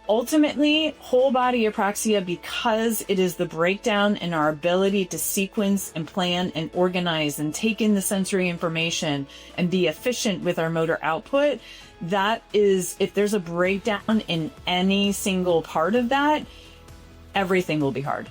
Ultimately, whole body apraxia, because it is the breakdown in our ability to sequence and plan and organize and take in the sensory information and be efficient with our motor output. That is, if there's a breakdown in any single part of that, everything will be hard.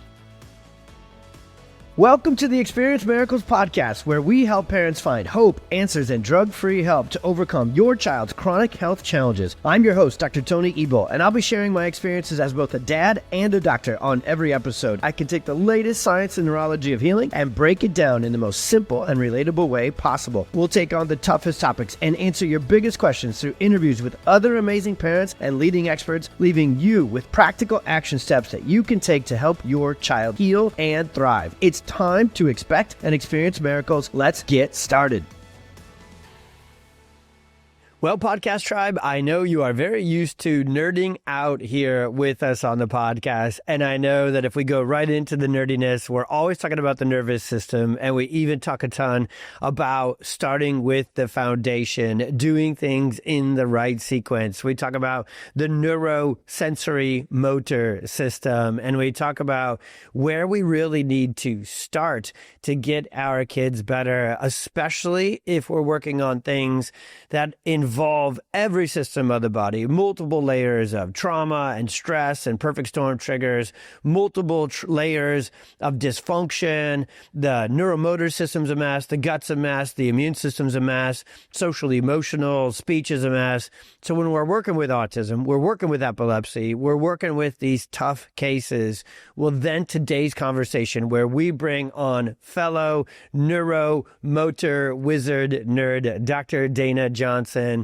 Welcome to the Experience Miracles podcast, where we help parents find hope, answers, and drug-free help to overcome your child's chronic health challenges. I'm your host, Dr. Tony Ebel, and I'll be sharing my experiences as both a dad and a doctor on every episode. I can take the latest science and neurology of healing and break it down in the most simple and relatable way possible. We'll take on the toughest topics and answer your biggest questions through interviews with other amazing parents and leading experts, leaving you with practical action steps that you can take to help your child heal and thrive. It's time to expect and experience miracles. Let's get started. Well, podcast tribe, I know you are very used to nerding out here with us on the podcast. And I know that if we go right into the nerdiness, we're always talking about the nervous system. And we even talk a ton about starting with the foundation, doing things in the right sequence. We talk about the neurosensory motor system. And we talk about where we really need to start to get our kids better, especially if we're working on things that involve every system of the body, multiple layers of trauma and stress and perfect storm triggers, multiple layers of dysfunction, the neuromotor system's a mess, the gut's a mess, the immune system's a mess, social emotional, speech is a mess. So when we're working with autism, we're working with epilepsy, we're working with these tough cases. Well, then today's conversation, where we bring on fellow neuromotor wizard nerd, Dr. Dana Johnson,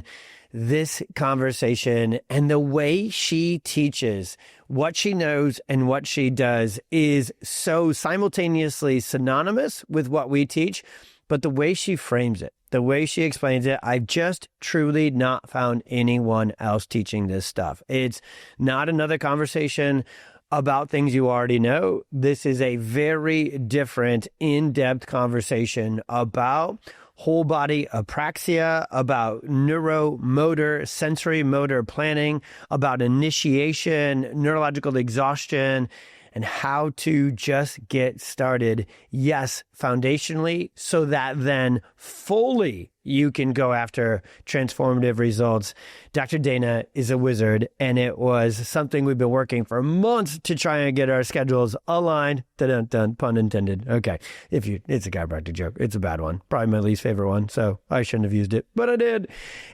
this conversation and the way she teaches, what she knows and what she does is so simultaneously synonymous with what we teach, but the way she frames it, the way she explains it, I've just truly not found anyone else teaching this stuff. It's not another conversation about things you already know. This is a very different, in-depth conversation about whole body apraxia, about neuromotor, sensory motor planning, about initiation, neurological exhaustion, and how to just get started. Yes, foundationally, so that then fully you can go after transformative results. Dr. Dana is a wizard, and it was something we've been working for months to try and get our schedules aligned. Dun-dun-dun, pun intended. Okay, it's a chiropractic joke. It's a bad one. Probably my least favorite one, so I shouldn't have used it, but I did.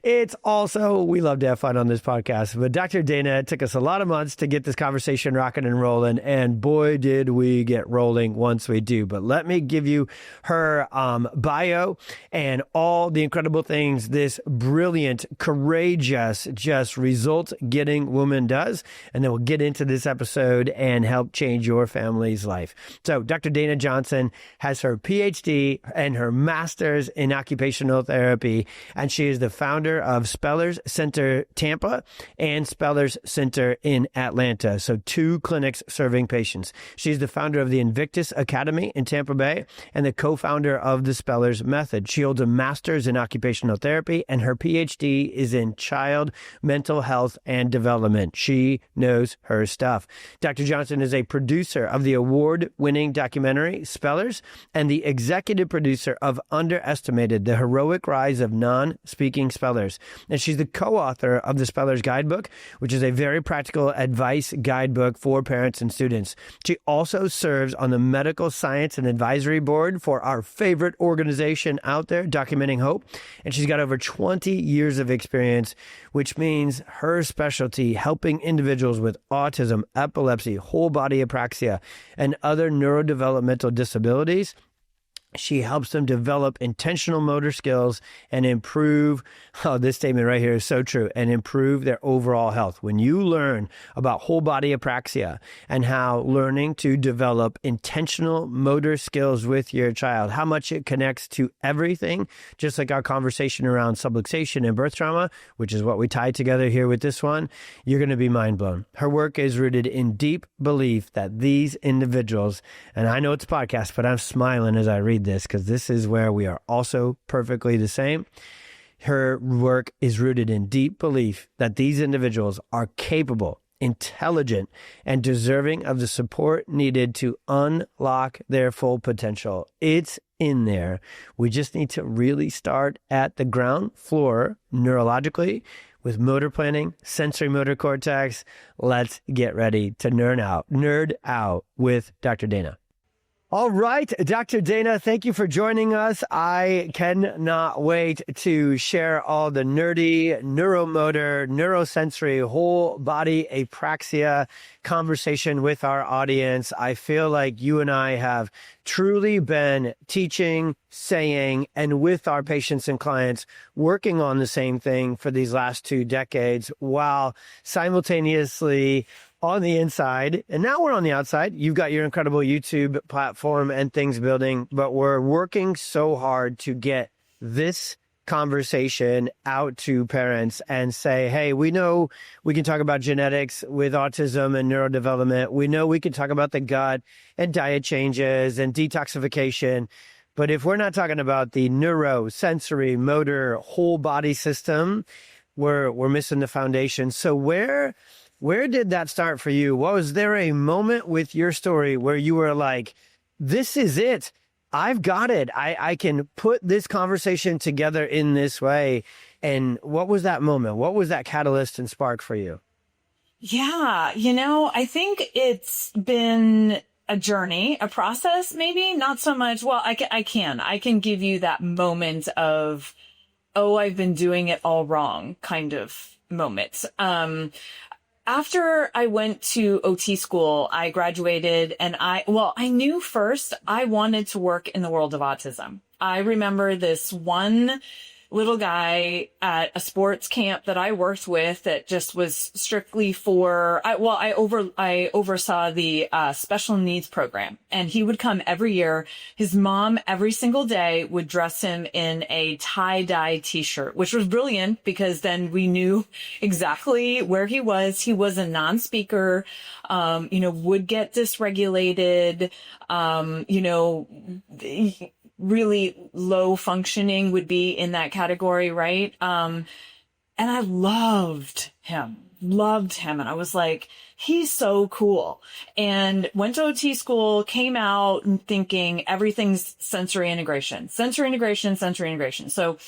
It's also, we love to have fun on this podcast, but Dr. Dana, it took us a lot of months to get this conversation rocking and rolling, and boy, did we get rolling once we do. But let me give you her bio and all the incredible things this brilliant, courageous, just result-getting woman does. And then we'll get into this episode and help change your family's life. So Dr. Dana Johnson has her PhD and her master's in occupational therapy. And she is the founder of Spellers Center Tampa and Spellers Center in Atlanta. So 2 clinics serving patients. She's the founder of the Invictus Academy in Tampa Bay and the co-founder of the Spellers Method. She holds a master's in occupational therapy, and her PhD is in child mental health and development. She knows her stuff. Dr. Johnson is a producer of the award-winning documentary Spellers and the executive producer of Underestimated, the Heroic Rise of Non-Speaking Spellers. And she's the co-author of the Spellers Guidebook, which is a very practical advice guidebook for parents and students. She also serves on the Medical Science and Advisory Board for our favorite organization out there, Documenting Hope. And she's got over 20 years of experience, which means her specialty helping individuals with autism, epilepsy, whole body apraxia, and other neurodevelopmental disabilities. She helps them develop intentional motor skills and improve, this statement right here is so true, and improve their overall health. When you learn about whole body apraxia and how learning to develop intentional motor skills with your child, how much it connects to everything, just like our conversation around subluxation and birth trauma, which is what we tied together here with this one, you're going to be mind blown. Her work is rooted in deep belief that these individuals, and I know it's a podcast, but I'm smiling as I read this because this is where we are also perfectly the same. Her work is rooted in deep belief that these individuals are capable intelligent, and deserving of the support needed to unlock their full potential. It's in there. We just need to really start at the ground floor neurologically with motor planning, sensory motor cortex. Let's get ready to nerd out with Dr. Dana. All right, Dr. Dana, thank you for joining us. I cannot wait to share all the nerdy, neuromotor, neurosensory, whole body apraxia conversation with our audience. I feel like you and I have truly been teaching, saying, and with our patients and clients working on the same thing for these last 2 decades, while simultaneously on the inside, and now we're on the outside. You've got your incredible YouTube platform and things building, but we're working so hard to get this conversation out to parents and say, hey, we know we can talk about genetics with autism and neurodevelopment. We know we can talk about the gut and diet changes and detoxification. But if we're not talking about the neurosensory motor whole body system, we're missing the foundation. So where did that start for you? Was there a moment with your story where you were like, this is it? I've got it. I can put this conversation together in this way. And what was that moment? What was that catalyst and spark for you? Yeah, I think it's been a journey, a process, maybe not so much. Well, I can give you that moment of, oh, I've been doing it all wrong kind of moments. After I went to OT school, I graduated and I knew first I wanted to work in the world of autism. I remember this one little guy at a sports camp that I worked with that just was strictly for, I oversaw the special needs program, and he would come every year. His mom every single day would dress him in a tie-dye t-shirt, which was brilliant because then we knew exactly where he was. He was a non-speaker, would get dysregulated, really low functioning would be in that category, right? And I loved him. And I was like, he's so cool. And went to OT school, came out thinking everything's sensory integration. So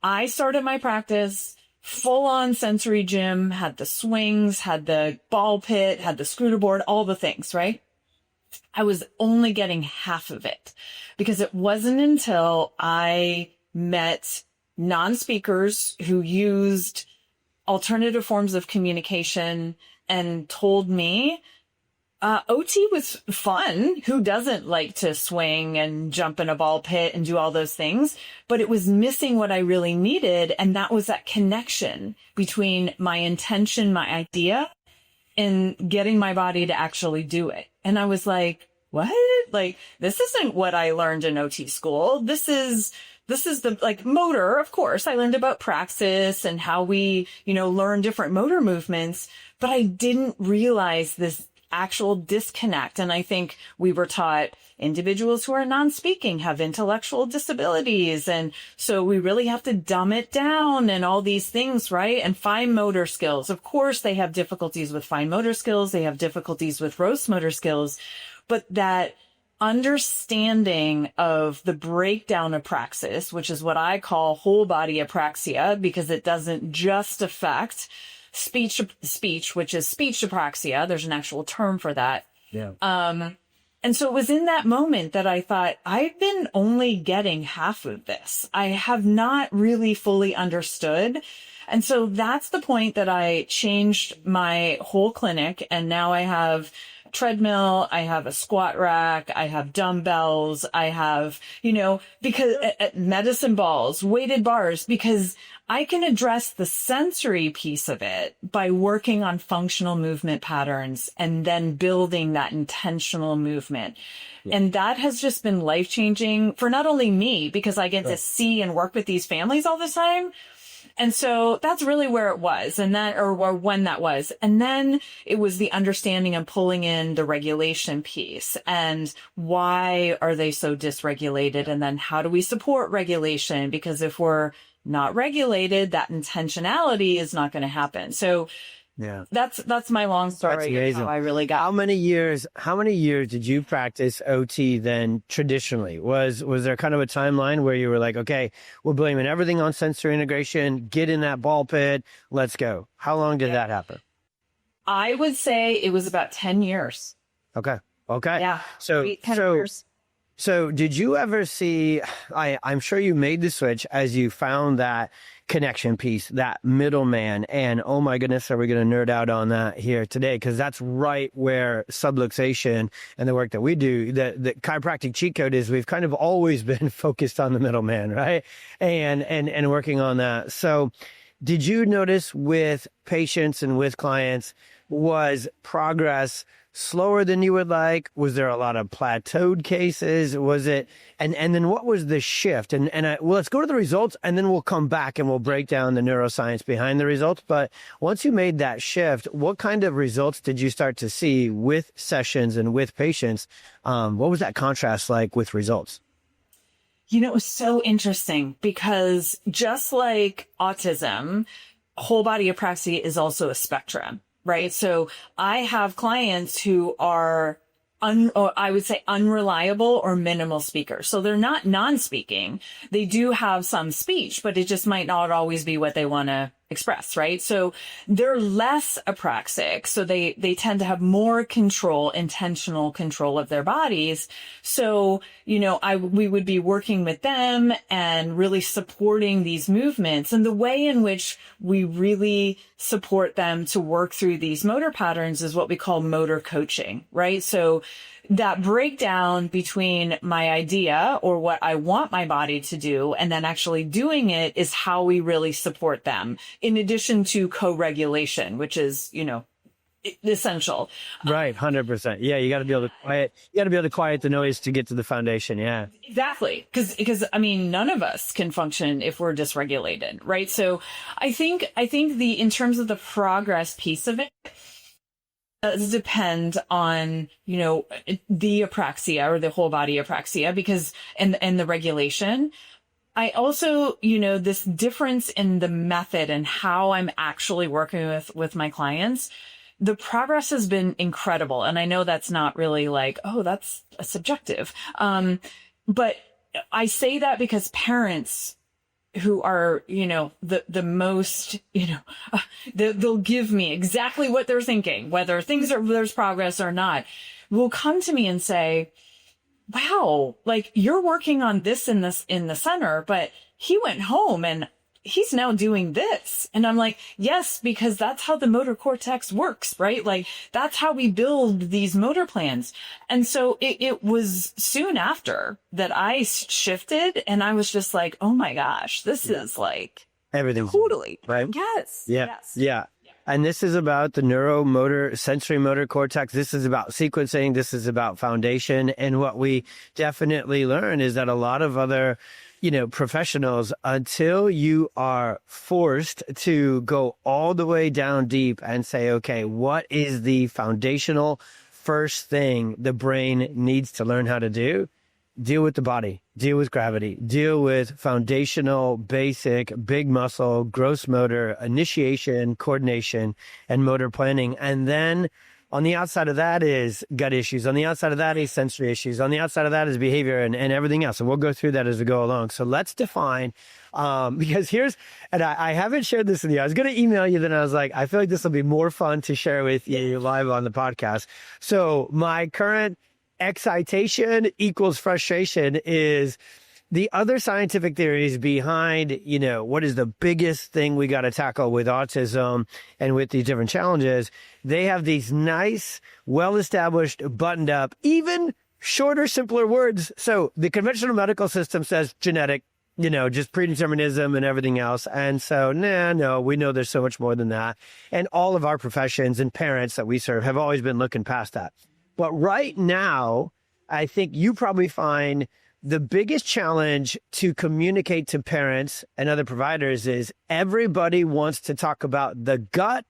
I started my practice full on sensory gym, had the swings, had the ball pit, had the scooter board, all the things, right? I was only getting half of it because it wasn't until I met non-speakers who used alternative forms of communication and told me, OT was fun. Who doesn't like to swing and jump in a ball pit and do all those things? But it was missing what I really needed. And that was that connection between my intention, my idea, and getting my body to actually do it. And I was like, what? Like, this isn't what I learned in OT school. This is the motor. Of course, I learned about praxis and how we, learn different motor movements, but I didn't realize this actual disconnect. And I think we were taught individuals who are non-speaking have intellectual disabilities. And so we really have to dumb it down and all these things, right? And fine motor skills. Of course, they have difficulties with fine motor skills. They have difficulties with gross motor skills, but that understanding of the breakdown of praxis, which is what I call whole body apraxia, because it doesn't just affect speech, which is speech apraxia. There's an actual term for that. Yeah. And so it was in that moment that I thought, I've been only getting half of this. I have not really fully understood. And so that's the point that I changed my whole clinic. And now I have treadmill, I have a squat rack, I have dumbbells, I have, because medicine balls, weighted bars, because I can address the sensory piece of it by working on functional movement patterns and then building that intentional movement. Yeah. And that has just been life-changing for not only me, because I get to see and work with these families all the time. And so that's really where it was, and that, or when that was. And then it was the understanding and pulling in the regulation piece and why are they so dysregulated? And then how do we support regulation? Because if we're not regulated, that intentionality is not going to happen. So Yeah. That's my long story. That's amazing. How I really got. How many years did you practice OT then traditionally? Was there kind of a timeline where you were like, okay, we're blaming everything on sensory integration, get in that ball pit, let's go. How long did that happen? I would say it was about 10 years. Okay. Yeah. So 10 years. So did you ever see, I'm sure you made the switch as you found that connection piece, that middleman, and oh my goodness, are we going to nerd out on that here today? Because that's right where subluxation and the work that we do, the chiropractic cheat code is we've kind of always been focused on the middleman, right? And working on that. So did you notice with patients and with clients, was progress slower than you would like? Was there a lot of plateaued cases? Was it, and then what was the shift? Well, let's go to the results and then we'll come back and we'll break down the neuroscience behind the results. But once you made that shift, what kind of results did you start to see with sessions and with patients? What was that contrast like with results? It was so interesting because just like autism, whole body apraxia is also a spectrum. Right. So I have clients who are I would say unreliable or minimal speakers. So they're not non-speaking. They do have some speech, but it just might not always be what they want to express. Right. So they're less apraxic. So they tend to have more control, intentional control of their bodies. So, we would be working with them and really supporting these movements, and the way in which we really support them to work through these motor patterns is what we call motor coaching, right? So that breakdown between my idea or what I want my body to do and then actually doing it is how we really support them, in addition to co-regulation, which is, essential. Right. 100%. Yeah. You got to be able to quiet the noise to get to the foundation. Yeah, exactly. Because none of us can function if we're dysregulated. Right. So I think in terms of the progress piece of it, does depend on, the apraxia or the whole body apraxia because, and the regulation. I also, this difference in the method and how I'm actually working with my clients, the progress has been incredible. And I know that's not really like, oh, that's a subjective. But I say that because parents who are, the most, they'll give me exactly what they're thinking, whether there's progress or not, will come to me and say, wow, like you're working on this in the center, but he went home and he's now doing this. And I'm like, yes, because that's how the motor cortex works, right? Like that's how we build these motor plans. And so it was soon after that I shifted and I was just like, oh my gosh, this is like everything. Totally. Right. Yes. Yeah. Yes. Yeah. And this is about the neuromotor, sensory motor cortex. This is about sequencing. This is about foundation. And what we definitely learn is that a lot of other professionals, until you are forced to go all the way down deep and say, okay, what is the foundational first thing the brain needs to learn how to do? Deal with the body, deal with gravity, deal with foundational, basic, big muscle, gross motor, initiation, coordination, and motor planning. And then on the outside of that is gut issues. On the outside of that is sensory issues. On the outside of that is behavior and everything else. And we'll go through that as we go along. So let's define, because I haven't shared this with you. I was going to email you, then I was like, I feel like this will be more fun to share with you live on the podcast. So my current excitation equals frustration is the other scientific theories behind, what is the biggest thing we got to tackle with autism and with these different challenges. They have these nice, well-established, buttoned up, even shorter, simpler words. So the conventional medical system says genetic, just predeterminism and everything else. And so, no, we know there's so much more than that. And all of our professions and parents that we serve have always been looking past that. But right now, I think you probably find the biggest challenge to communicate to parents and other providers is everybody wants to talk about the gut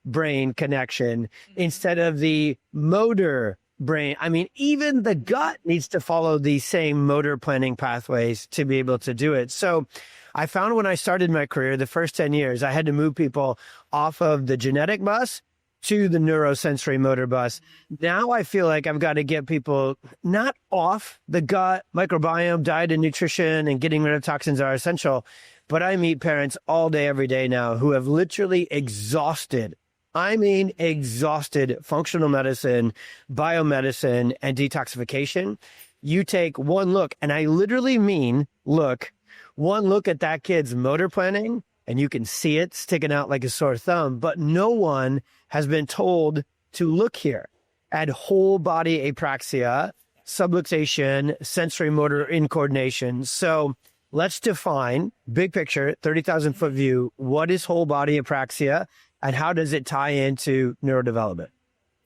brain connection instead of the motor brain. I mean, even the gut needs to follow these same motor planning pathways to be able to do it. So I found when I started my career, the first 10 years, I had to move people off of the genetic bus to the neurosensory motor bus. Now I feel like I've got to get people not off the gut microbiome, diet and nutrition, and getting rid of toxins are essential. But I meet parents all day, every day now who have literally exhausted, I mean, exhausted functional medicine, biomedicine, and detoxification. You take one look, and I literally mean one look at that kid's motor planning, and you can see it sticking out like a sore thumb, but no one has been told to look here at whole body apraxia, subluxation, sensory motor incoordination. So let's define big picture, 30,000 foot view. What is whole body apraxia and how does it tie into neurodevelopment?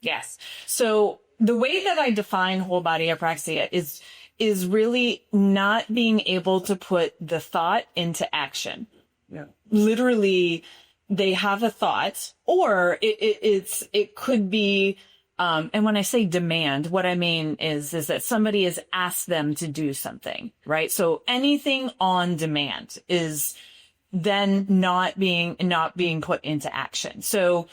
Yes. So the way that I define whole body apraxia is really not being able to put the thought into action. Yeah. Literally, they have a thought, or it could be, and when I say demand, what I mean is that somebody has asked them to do something, right? So anything on demand is then not being put into action. So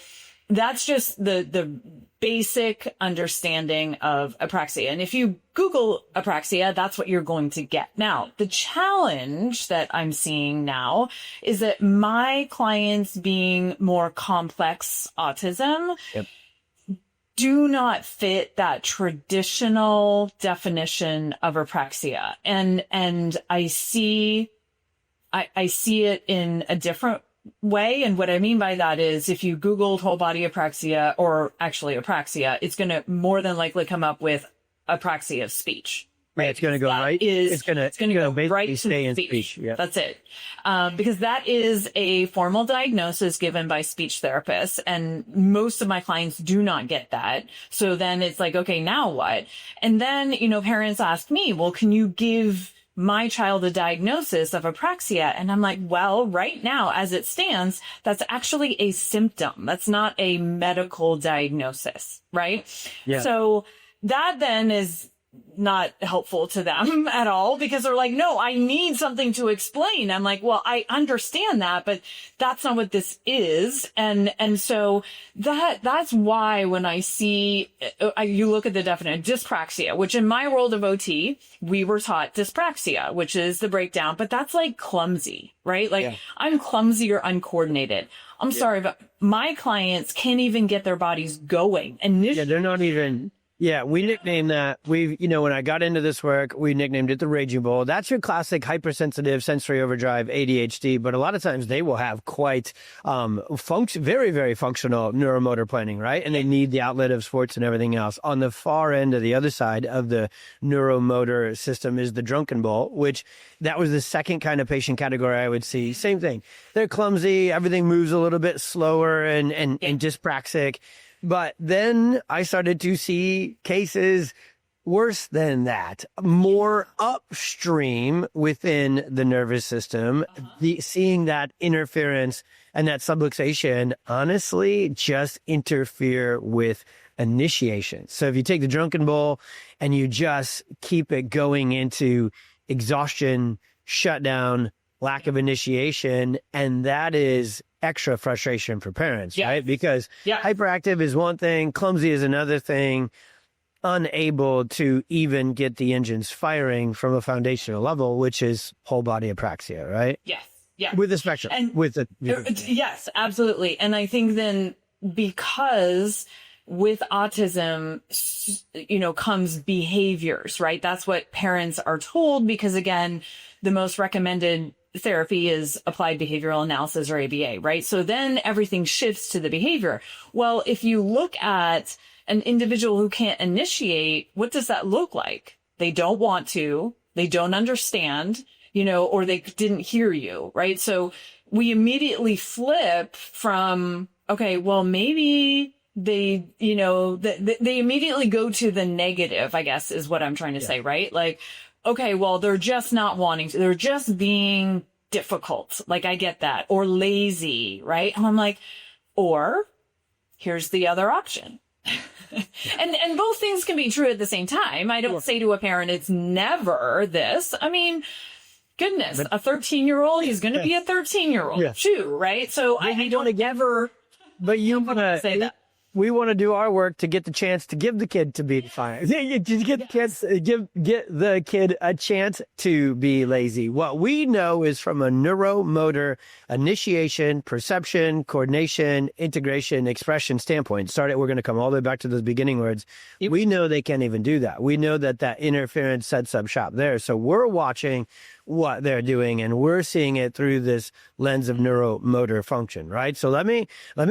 that's just the basic understanding of apraxia. And if you Google apraxia, that's what you're going to get. Now, the challenge that I'm seeing now is that my clients being more complex autism do not fit that traditional definition of apraxia. And I see it in a different way. And what I mean by that is if you Googled whole body apraxia, or actually apraxia, it's going to more than likely come up with apraxia of speech. Right. It's going to go right. It's going to go right to stay in speech. Yeah. That's it. Because that is a formal diagnosis given by speech therapists. And most of my clients do not get that. So then it's like, okay, now what? And then, parents ask me, well, can you give my child a diagnosis of apraxia? And I'm like, well, right now, as it stands, that's actually a symptom. That's not a medical diagnosis, right? Yeah. So that then is not helpful to them at all, because they're like, no, I need something to explain. I'm like, well, I understand that, but that's not what this is. And so that's why when I see, you look at the definition, dyspraxia, which in my world of OT, we were taught dyspraxia, which is the breakdown, but that's like clumsy, right? Like I'm clumsy or uncoordinated. I'm sorry, but my clients can't even get their bodies going. And they're not even. Yeah, we nicknamed that. When I got into this work, we nicknamed it the Raging Bull. That's your classic hypersensitive sensory overdrive ADHD, but a lot of times they will have quite very, very functional neuromotor planning, right? And they need the outlet of sports and everything else. On the far end of the other side of the neuromotor system is the drunken bull, which that was the second kind of patient category I would see. Same thing. They're clumsy, everything moves a little bit slower and dyspraxic. But then I started to see cases worse than that, more upstream within the nervous system, seeing that interference and that subluxation honestly just interfere with initiation. So if you take the drunken bull and you just keep it going into exhaustion, shutdown, lack of initiation, and that is extra frustration for parents, right? Because hyperactive is one thing, clumsy is another thing, unable to even get the engines firing from a foundational level, which is whole body apraxia, right? Yes. Yeah. With the spectrum. And yes, absolutely. And I think then because with autism, comes behaviors, right? That's what parents are told, because again, the most recommended therapy is applied behavioral analysis, or ABA, right? So then everything shifts to the behavior. Well, if you look at an individual who can't initiate, what does that look like? They don't want to, they don't understand, or they didn't hear you, right? So we immediately flip from, okay, well, maybe they, they immediately go to the negative, I guess is what I'm trying to say, right? Like, okay, well, they're just not wanting to, they're just being difficult. Like, I get that. Or lazy, right? And I'm like, or here's the other option. And both things can be true at the same time. I don't say to a parent, it's never this. I mean, goodness, a 13-year-old, he's going to be a 13-year-old too, right? So I don't ever say that. We want to do our work to get the chance to give the kid to be defiant. Get the kid a chance to be lazy. What we know is from a neuromotor initiation, perception, coordination, integration, expression standpoint. We're going to come all the way back to those beginning words. We know they can't even do that. We know that interference sets up shop there. So we're watching what they're doing, and we're seeing it through this lens of neuromotor function, right? So let me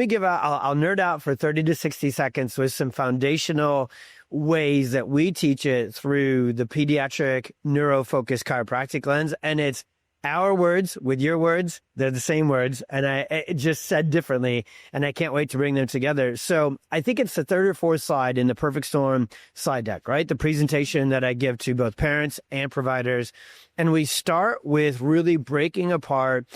give out, I'll nerd out for 30 to 60 seconds with some foundational ways that we teach it through the pediatric neurofocused chiropractic lens. And it's our words with your words. They're the same words, and I just said differently, and I can't wait to bring them together. So I think it's the third or fourth slide in the Perfect Storm slide deck, right? The presentation that I give to both parents and providers. And we start with really breaking apart,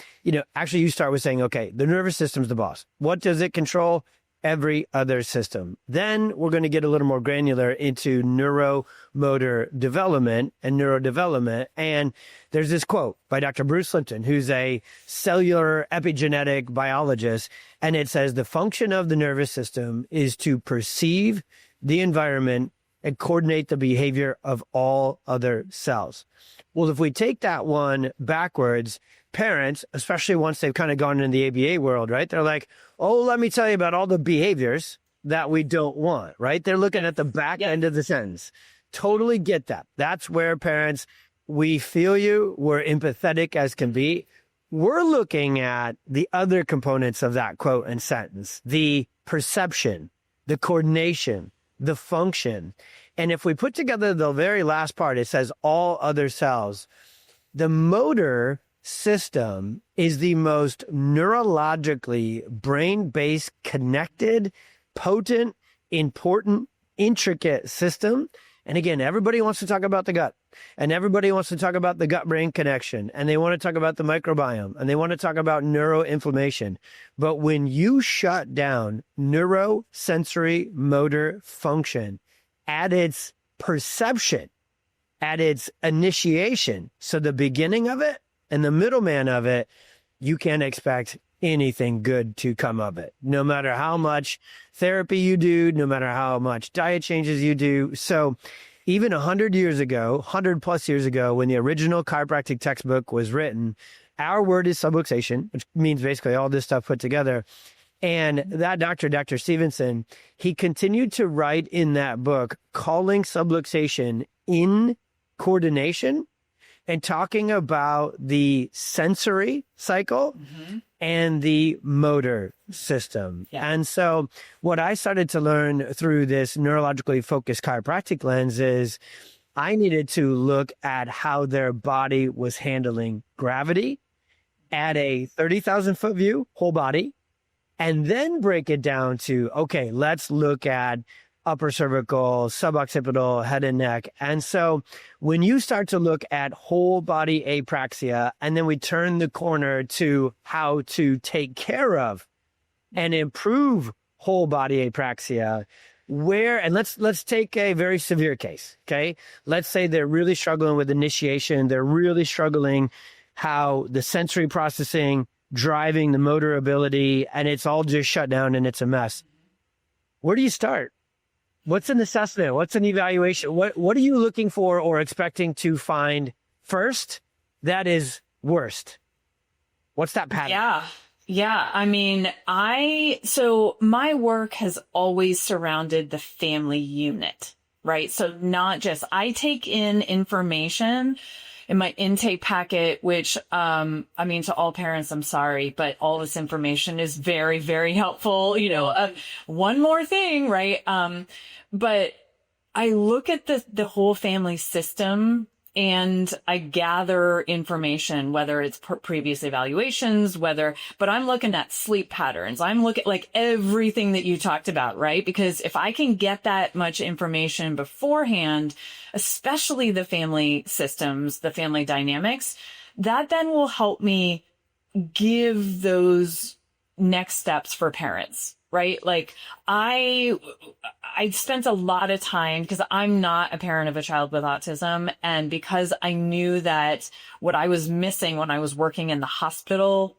actually you start with saying, okay, the nervous system's the boss. What does it control? Every other system. Then we're going to get a little more granular into neuromotor development and neurodevelopment. And there's this quote by Dr. Bruce Lipton, who's a cellular epigenetic biologist. And it says, the function of the nervous system is to perceive the environment and coordinate the behavior of all other cells. Well, if we take that one backwards, parents, especially once they've kind of gone into the ABA world, right? They're like, oh, let me tell you about all the behaviors that we don't want, right? They're looking at the back end of the sentence. Totally get that. That's where parents, we feel you, we're empathetic as can be. We're looking at the other components of that quote and sentence, the perception, the coordination, the function. And if we put together the very last part, it says all other cells. The motor system is the most neurologically brain-based, connected, potent, important, intricate system. And again, everybody wants to talk about the gut, and everybody wants to talk about the gut-brain connection, and they want to talk about the microbiome, and they want to talk about neuroinflammation. But when you shut down neurosensory motor function at its perception, at its initiation, so the beginning of it and the middleman of it, you can't expect anything good to come of it, no matter how much therapy you do, no matter how much diet changes you do. So even 100 years ago, 100 plus years ago, when the original chiropractic textbook was written, our word is subluxation, which means basically all this stuff put together. And that doctor, Dr. Stevenson, he continued to write in that book, calling subluxation in coordination and talking about the sensory cycle and the motor system. Yeah. And so what I started to learn through this neurologically focused chiropractic lens is I needed to look at how their body was handling gravity at a 30,000 foot view, whole body, and then break it down to, okay, let's look at upper cervical, suboccipital, head and neck. And so when you start to look at whole body apraxia, and then we turn the corner to how to take care of and improve whole body apraxia, and let's take a very severe case, okay? Let's say they're really struggling with initiation. They're really struggling how the sensory processing, driving the motor ability, and it's all just shut down and it's a mess. Where do you start? What's an assessment? What's an evaluation? What are you looking for or expecting to find first that is worst? What's that pattern? Yeah. I mean, so my work has always surrounded the family unit, right? So not just, I take in information in my intake packet, which, I mean, to all parents, I'm sorry, but all this information is very, very helpful. One more thing, right? But I look at the whole family system and I gather information, whether it's previous evaluations, but I'm looking at sleep patterns. I'm looking like everything that you talked about, right? Because if I can get that much information beforehand, especially the family systems, the family dynamics, that then will help me give those next steps for parents, right? Like I I spent a lot of time because I'm not a parent of a child with autism. And because I knew that what I was missing when I was working in the hospital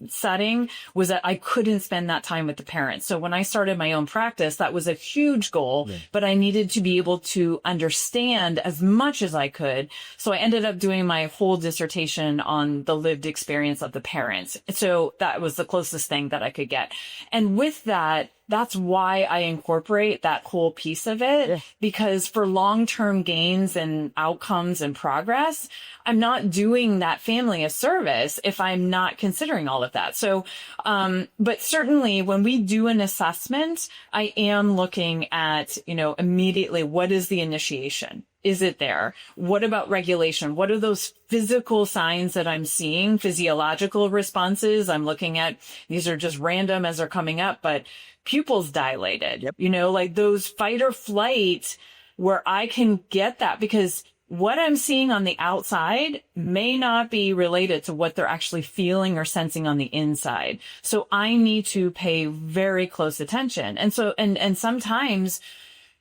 setting was that I couldn't spend that time with the parents. So when I started my own practice, that was a huge goal, but I needed to be able to understand as much as I could. So I ended up doing my whole dissertation on the lived experience of the parents. So that was the closest thing that I could get. And with that, that's why I incorporate that whole piece of it, because for long-term gains and outcomes and progress, I'm not doing that family a service if I'm not considering all of that. So, but certainly when we do an assessment, I am looking at, immediately, what is the initiation? Is it there? What about regulation? What are those physical signs that I'm seeing? Physiological responses. I'm looking at, these are just random as they're coming up, but pupils dilated, like those fight or flight where I can get that, because what I'm seeing on the outside may not be related to what they're actually feeling or sensing on the inside. So I need to pay very close attention. And so, and sometimes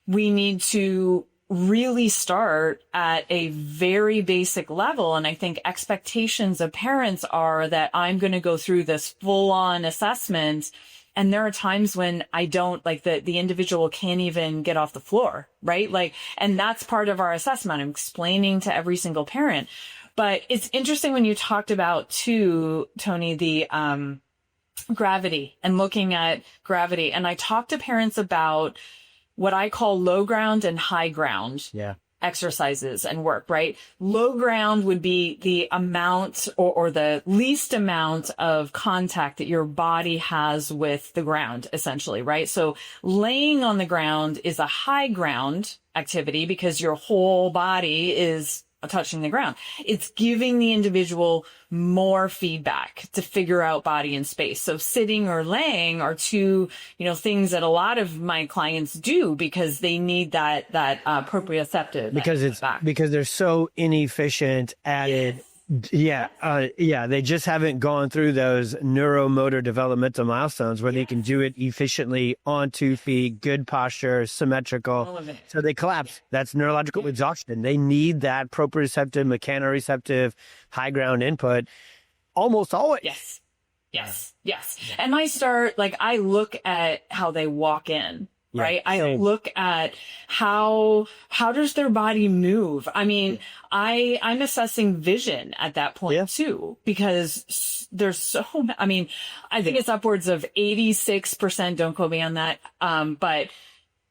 we need to really start at a very basic level. And I think expectations of parents are that I'm going to go through this full on assessment. And there are times when I don't, like the individual can't even get off the floor, right? And that's part of our assessment. I'm explaining to every single parent. But it's interesting when you talked about too, Tony, the, gravity and looking at gravity. And I talk to parents about what I call low ground and high ground. Exercises and work, right? Low ground would be the amount or the least amount of contact that your body has with the ground, essentially, right? So laying on the ground is a high ground activity because your whole body is touching the ground. It's giving the individual more feedback to figure out body and space. So sitting or laying are two, things that a lot of my clients do because they need that proprioceptive. Because they're so inefficient at it. They just haven't gone through those neuromotor developmental milestones where they can do it efficiently on 2 feet, good posture, symmetrical. So they collapse. That's neurological exhaustion. They need that proprioceptive, mechanoreceptive, high ground input almost always. Yes. And I look at how they walk in. Right. I look at how does their body move? I mean, I'm assessing vision at that point too, because there's I think it's upwards of 86%. Don't quote me on that. But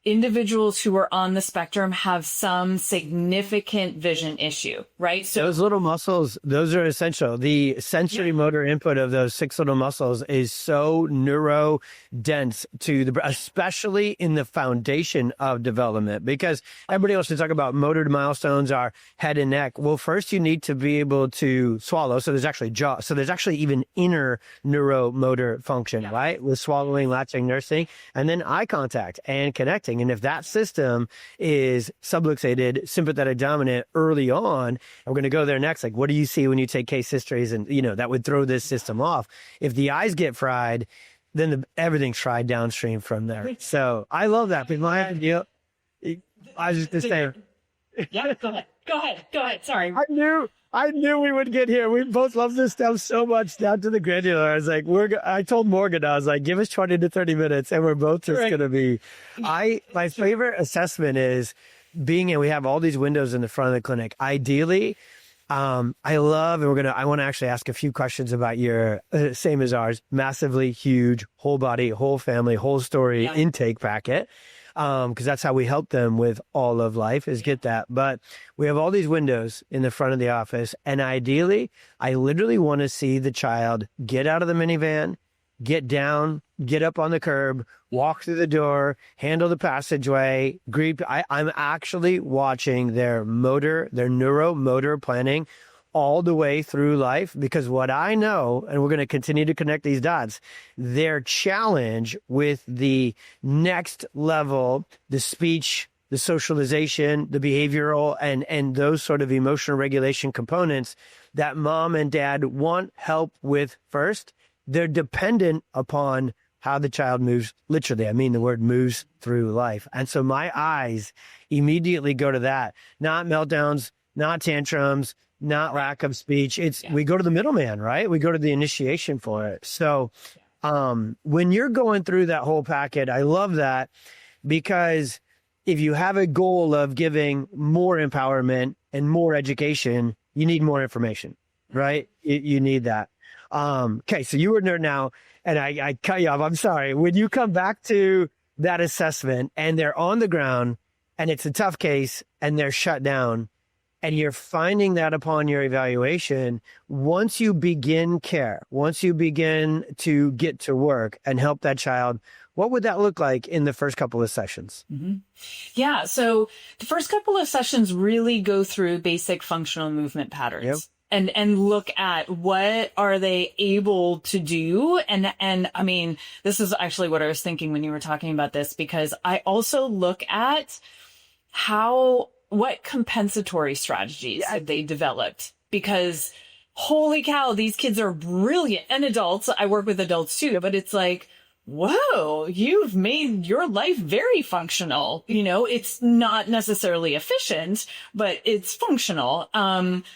individuals who are on the spectrum have some significant vision issue, right? So those little muscles, those are essential. The sensory motor input of those 6 little muscles is so neuro dense especially in the foundation of development, because everybody else to talk about motor milestones are head and neck. Well, first you need to be able to swallow. So there's actually jaw. So there's actually even inner neuromotor function, right? With swallowing, latching, nursing, and then eye contact and connecting. And if that system is subluxated, sympathetic dominant early on, we're going to go there next. Like, what do you see when you take case histories? And, that would throw this system off. If the eyes get fried, then everything's fried downstream from there. So I love that. But I was just going to say. Go ahead. Sorry. I knew we would get here. We both love this stuff so much down to the granular. I was like, I told Morgan, I was like, give us 20 to 30 minutes and we're both just going to be, my favorite assessment is we have all these windows in the front of the clinic. Ideally, I want to actually ask a few questions about your, same as ours, massively huge, whole body, whole family, whole story intake packet. Because that's how we help them with all of life is get that. But we have all these windows in the front of the office. And ideally, I literally want to see the child get out of the minivan, get down, get up on the curb, walk through the door, handle the passageway, I'm actually watching their neuromotor planning all the way through life, because what I know, and we're going to continue to connect these dots, their challenge with the next level, the speech, the socialization, the behavioral, and those sort of emotional regulation components that mom and dad want help with first, they're dependent upon how the child moves. Literally, I mean the word moves through life. And so my eyes immediately go to that, not meltdowns, not tantrums, not lack of speech. We go to the middleman, right? We go to the initiation for it. So when you're going through that whole packet, I love that, because if you have a goal of giving more empowerment and more education, you need more information, right? You need that. Okay, so you were nerd now, and I cut you off. I'm sorry. When you come back to that assessment and they're on the ground and it's a tough case and they're shut down, and you're finding that upon your evaluation, once you begin care, once you begin to get to work and help that child, what would that look like in the first couple of sessions? Mm-hmm. Yeah. So the first couple of sessions really go through basic functional movement patterns. Yep. And look at what are they able to do. And I mean, this is actually what I was thinking when you were talking about this, because I also look at what compensatory strategies have they developed, because holy cow, these kids are brilliant, and adults. I work with adults too, but it's like, whoa, you've made your life very functional. It's not necessarily efficient, but it's functional,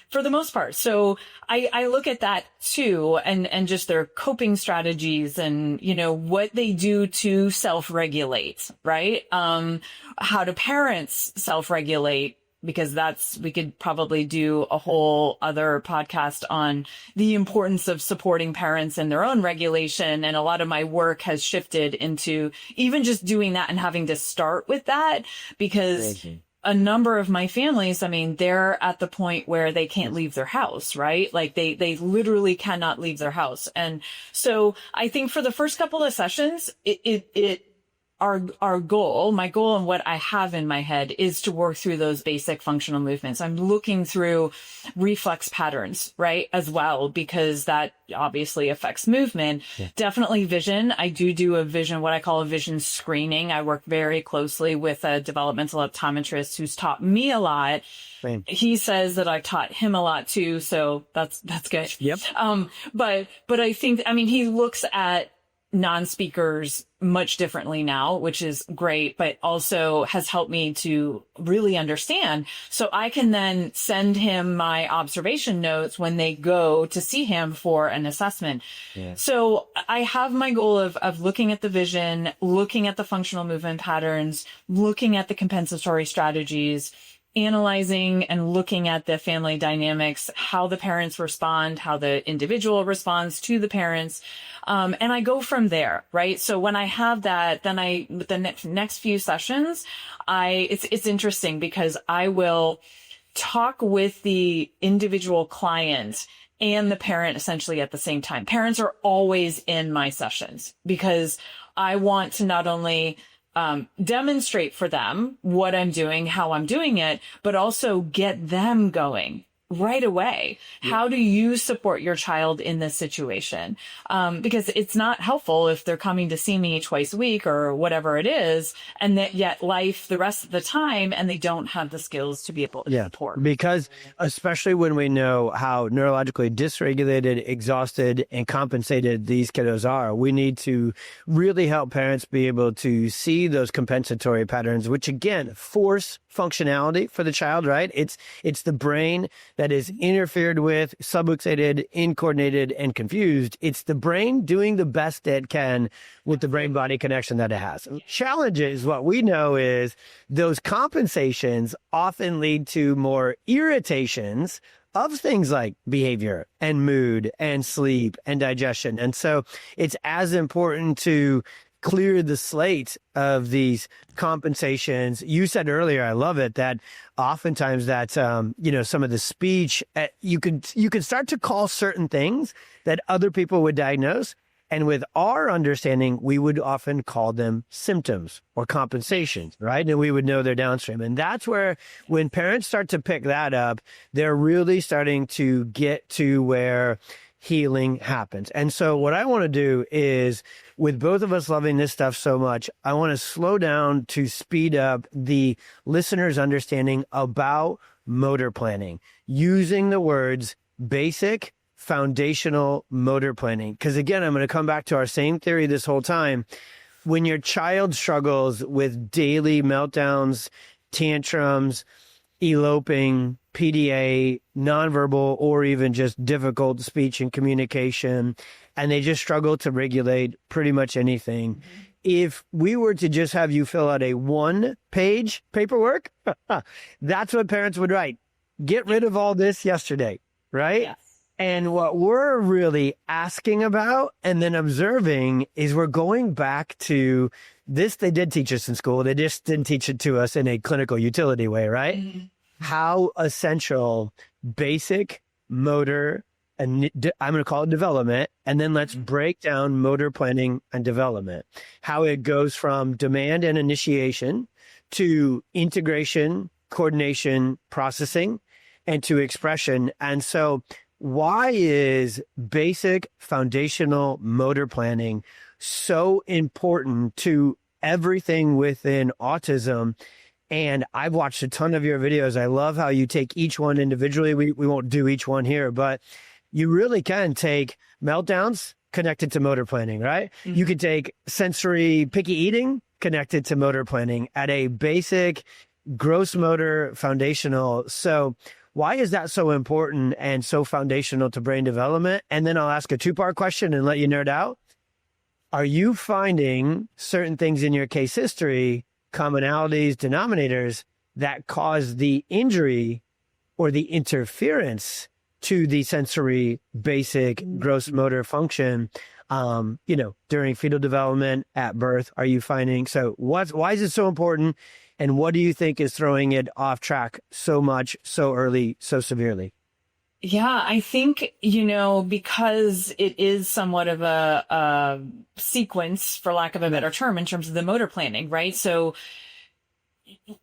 for the most part. So I look at that too, and just their coping strategies and, what they do to self-regulate, right? How do parents self-regulate? Because we could probably do a whole other podcast on the importance of supporting parents in their own regulation. And a lot of my work has shifted into even just doing that and having to start with that, because a number of my families, I mean, they're at the point where they can't leave their house, right? Like they literally cannot leave their house. And so I think for the first couple of sessions, my goal and what I have in my head is to work through those basic functional movements. I'm looking through reflex patterns, right, as well, because that obviously affects movement. Yeah. Definitely vision. I do what I call a vision screening. I work very closely with a developmental optometrist who's taught me a lot. Same. He says that I've taught him a lot too. So that's good. Yep. But I think, he looks at non-speakers much differently now, which is great, but also has helped me to really understand. So I can then send him my observation notes when they go to see him for an assessment. Yeah. So I have my goal of looking at the vision, looking at the functional movement patterns, looking at the compensatory strategies, analyzing and looking at the family dynamics, how the parents respond, how the individual responds to the parents. And I go from there, right? So when I have that, then the next few sessions, it's interesting because I will talk with the individual client and the parent essentially at the same time. Parents are always in my sessions because I want to not only demonstrate for them what I'm doing, how I'm doing it, but also get them going right away. Yeah. How do you support your child in this situation? Because it's not helpful if they're coming to see me twice a week or whatever it is, and that yet life the rest of the time, and they don't have the skills to be able to support. Because especially when we know how neurologically dysregulated, exhausted, and compensated these kiddos are, we need to really help parents be able to see those compensatory patterns, which again, force functionality for the child, right? It's the brain that is interfered with, subluxated, incoordinated, and confused. It's the brain doing the best it can with the brain-body connection that it has. Challenges, what we know is those compensations often lead to more irritations of things like behavior and mood and sleep and digestion. And so it's as important to clear the slate of these compensations. You said earlier, I love it, that oftentimes that, some of the speech, you can start to call certain things that other people would diagnose. And with our understanding, we would often call them symptoms or compensations, right? And we would know they're downstream. And that's where, when parents start to pick that up, they're really starting to get to where healing happens. And so what I want to do is, with both of us loving this stuff so much, I want to slow down to speed up the listener's understanding about motor planning, using the words basic, foundational motor planning. Because again, I'm going to come back to our same theory this whole time. When your child struggles with daily meltdowns, tantrums, eloping, PDA, nonverbal, or even just difficult speech and communication, and they just struggle to regulate pretty much anything. Mm-hmm. If we were to just have you fill out a 1-page paperwork, that's what parents would write. Get rid of all this yesterday, right? Yes. And what we're really asking about and then observing is we're going back to this. They did teach us in school. They just didn't teach it to us in a clinical utility way, right? Mm-hmm. How essential basic motor, and I'm going to call it development, and then let's break down motor planning and development. How it goes from demand and initiation to integration, coordination, processing, and to expression. And so why is basic foundational motor planning so important to everything within autism? And I've watched a ton of your videos. I love how you take each one individually. We won't do each one here, but you really can take meltdowns connected to motor planning, right? Mm-hmm. You could take sensory picky eating connected to motor planning at a basic gross motor foundational. So why is that so important and so foundational to brain development? And then I'll ask a 2-part question and let you nerd out. Are you finding certain things in your case history, commonalities, denominators that cause the injury or the interference to the sensory basic gross motor function, during fetal development at birth? Are you finding? So why is it so important? And what do you think is throwing it off track so much, so early, so severely? Yeah, I think, because it is somewhat of a sequence, for lack of a better term, in terms of the motor planning, right? So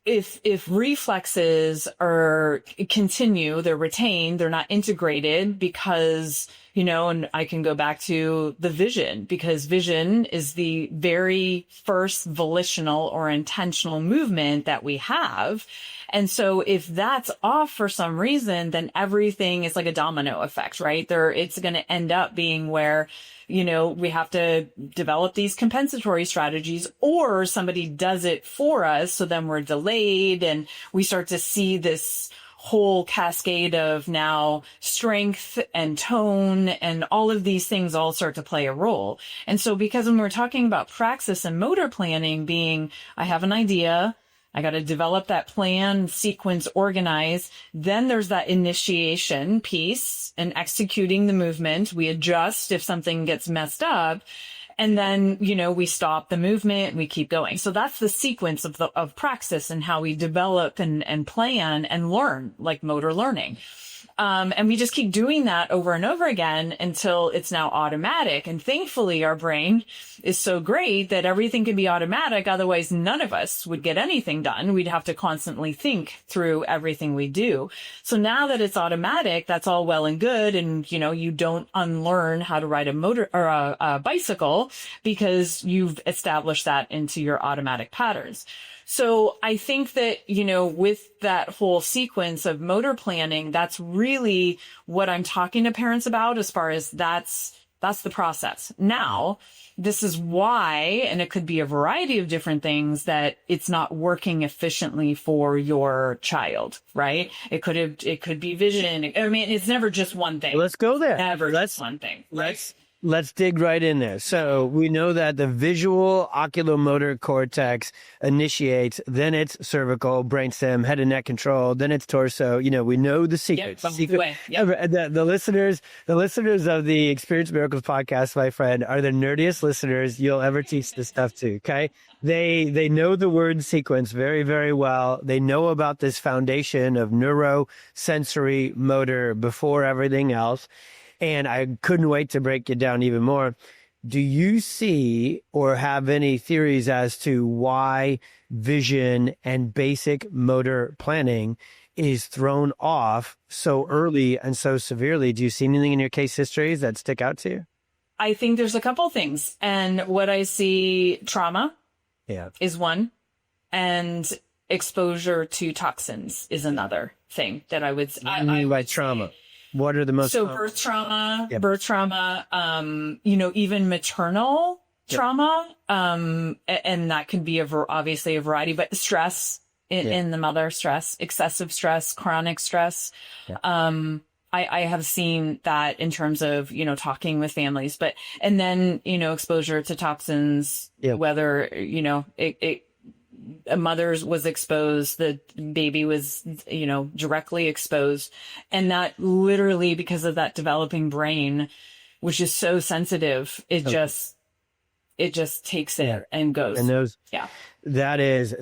if reflexes continue, they're retained, they're not integrated because, and I can go back to the vision, because vision is the very first volitional or intentional movement that we have. And so if that's off for some reason, then everything is like a domino effect, right? It's going to end up being where, we have to develop these compensatory strategies, or somebody does it for us. So then we're delayed and we start to see this whole cascade of now strength and tone and all of these things all start to play a role. And so because when we're talking about praxis and motor planning being, I have an idea, I got to develop that plan, sequence, organize. Then there's that initiation piece and executing the movement. We adjust if something gets messed up. And then, we stop the movement, we keep going. So that's the sequence of praxis and how we develop and plan and learn, like motor learning. And we just keep doing that over and over again until it's now automatic. And thankfully, our brain is so great that everything can be automatic. Otherwise, none of us would get anything done. We'd have to constantly think through everything we do. So now that it's automatic, that's all well and good. And, you don't unlearn how to ride a motor or a bicycle because you've established that into your automatic patterns. So I think that, with that whole sequence of motor planning, that's really what I'm talking to parents about as far as that's the process. Now, this is why, and it could be a variety of different things, that it's not working efficiently for your child, right? It could be vision. I mean, it's never just one thing. Let's go there. Never just one thing. Right? Let's dig right in there. So we know that the visual oculomotor cortex initiates, then it's cervical, brainstem, head and neck control, then it's torso. We know the secret. The listeners of the Experience Miracles podcast, my friend, are the nerdiest listeners you'll ever teach this stuff to. Okay. They know the word sequence very, very well. They know about this foundation of neurosensory motor before everything else. And I couldn't wait to break it down even more. Do you see or have any theories as to why vision and basic motor planning is thrown off so early and so severely? Do you see anything in your case histories that stick out to you? I think there's a couple things. And what I see, trauma is one, and exposure to toxins is another thing that I would say. What do you mean by trauma? What are the most? So birth trauma, Yep. Even maternal trauma, and that can be obviously a variety, but stress in the mother, excessive stress, chronic stress. Yeah. I have seen that in terms of, talking with families, and then, exposure to toxins, whether, a mother was exposed, the baby was, directly exposed. And that literally, because of that developing brain, which is so sensitive, it just takes it and goes. And that is,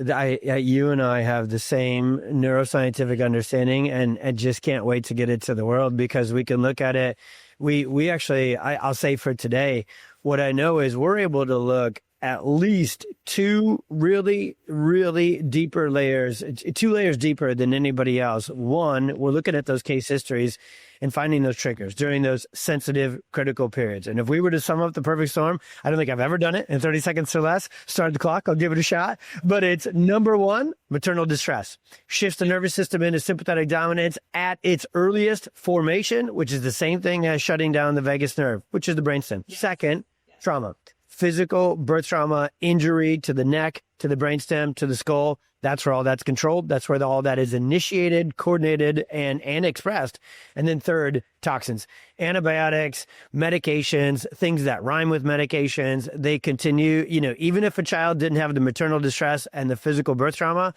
you and I have the same neuroscientific understanding and just can't wait to get it to the world, because we can look at it. We actually, I'll say for today, what I know is we're able to look at least two really, really deeper layers, 2 layers deeper than anybody else. One, we're looking at those case histories and finding those triggers during those sensitive, critical periods. And if we were to sum up the perfect storm, I don't think I've ever done it in 30 seconds or less. Start the clock. I'll give it a shot. But it's number 1, maternal distress. Shifts the nervous system into sympathetic dominance at its earliest formation, which is the same thing as shutting down the vagus nerve, which is the brainstem. Yes. Second, trauma. Physical birth trauma, injury to the neck, to the brainstem, to the skull. That's where all that's controlled. That's where all that is initiated, coordinated, and expressed. And then third, toxins, antibiotics, medications, things that rhyme with medications. They continue, even if a child didn't have the maternal distress and the physical birth trauma,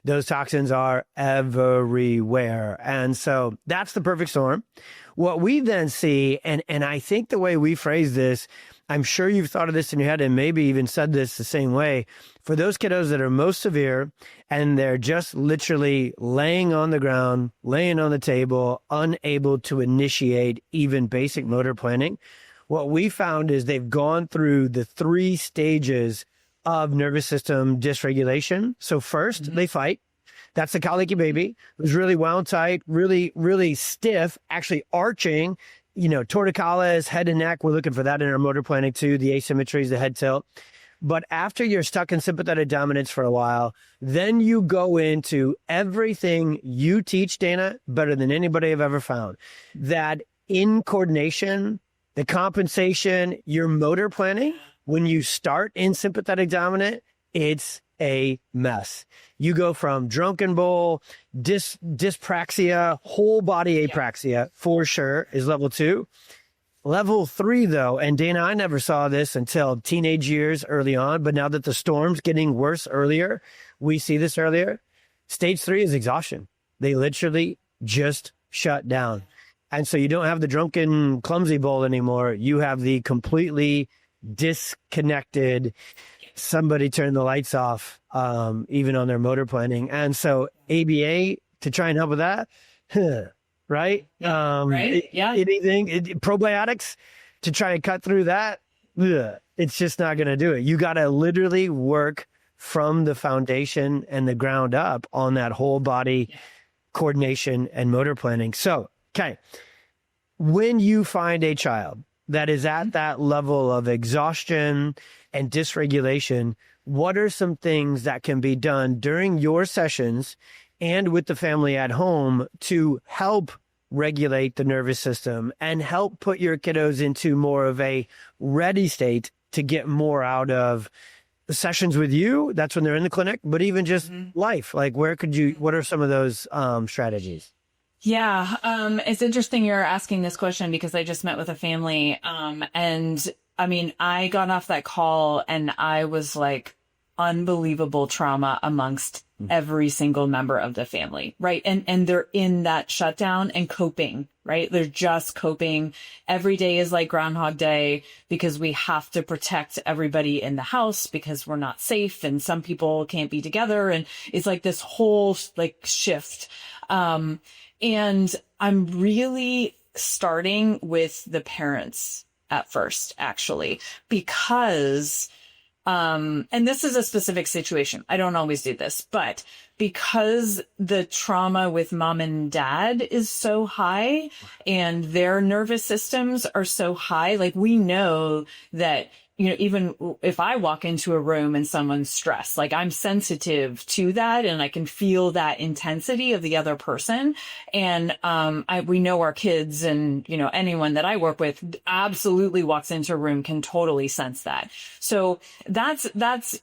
those toxins are everywhere. And so that's the perfect storm. What we then see, and I think the way we phrase this, I'm sure you've thought of this in your head and maybe even said this the same way. For those kiddos that are most severe and they're just literally laying on the ground, laying on the table, unable to initiate even basic motor planning, what we found is they've gone through the 3 stages of nervous system dysregulation. So first, they fight. That's the colicky baby who's really wound tight, really, really stiff, actually arching, torticollis, head and neck. We're looking for that in our motor planning too, the asymmetries, the head tilt. But after you're stuck in sympathetic dominance for a while, then you go into everything you teach, Dana, better than anybody I've ever found. That in coordination, the compensation, your motor planning, when you start in sympathetic dominant, it's a mess. You go from drunken bull, dyspraxia, whole body apraxia for sure is level 2. Level 3 though, and Dana, I never saw this until teenage years early on, but now that the storm's getting worse earlier, we see this earlier. Stage 3 is exhaustion. They literally just shut down. And so you don't have the drunken, clumsy bull anymore. You have the completely disconnected, somebody turn the lights off, even on their motor planning. And so ABA to try and help with that, right? Right. Yeah. Anything, probiotics to try and cut through that, it's just not going to do it. You got to literally work from the foundation and the ground up on that whole body coordination and motor planning. So, okay, when you find a child that is at that level of exhaustion and dysregulation, what are some things that can be done during your sessions and with the family at home to help regulate the nervous system and help put your kiddos into more of a ready state to get more out of the sessions with you? That's when they're in the clinic, but even just life. Like, what are some of those strategies? Yeah. It's interesting you're asking this question because I just met with a family. And I mean, I got off that call and I was like, unbelievable trauma amongst every single member of the family. Right. And they're in that shutdown and coping, right? They're just coping. Every day is like Groundhog Day because we have to protect everybody in the house because we're not safe and some people can't be together. And it's like this whole like shift. And I'm really starting with the parents at first, actually, because, and this is a specific situation. I don't always do this, but because the trauma with mom and dad is so high and their nervous systems are so high, like we know that even if I walk into a room and someone's stressed, like I'm sensitive to that and I can feel that intensity of the other person. And, we know our kids and, anyone that I work with absolutely walks into a room can totally sense that. So that's,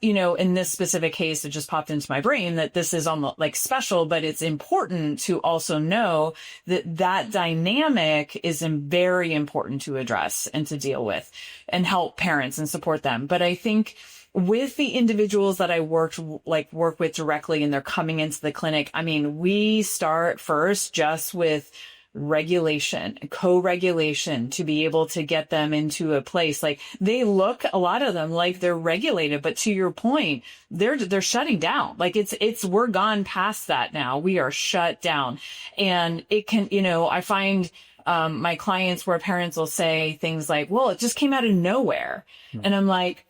in this specific case, it just popped into my brain that this is almost like special, but it's important to also know that dynamic is very important to address and to deal with and help parents and support them. But I think with the individuals that I work with directly and they're coming into the clinic, we start first just with regulation, co-regulation, to be able to get them into a place. Like they look, a lot of them, like they're regulated, but to your point, they're shutting down. Like we're gone past that now. We are shut down. And it can, I find my clients where parents will say things like, well, it just came out of nowhere. And I'm like,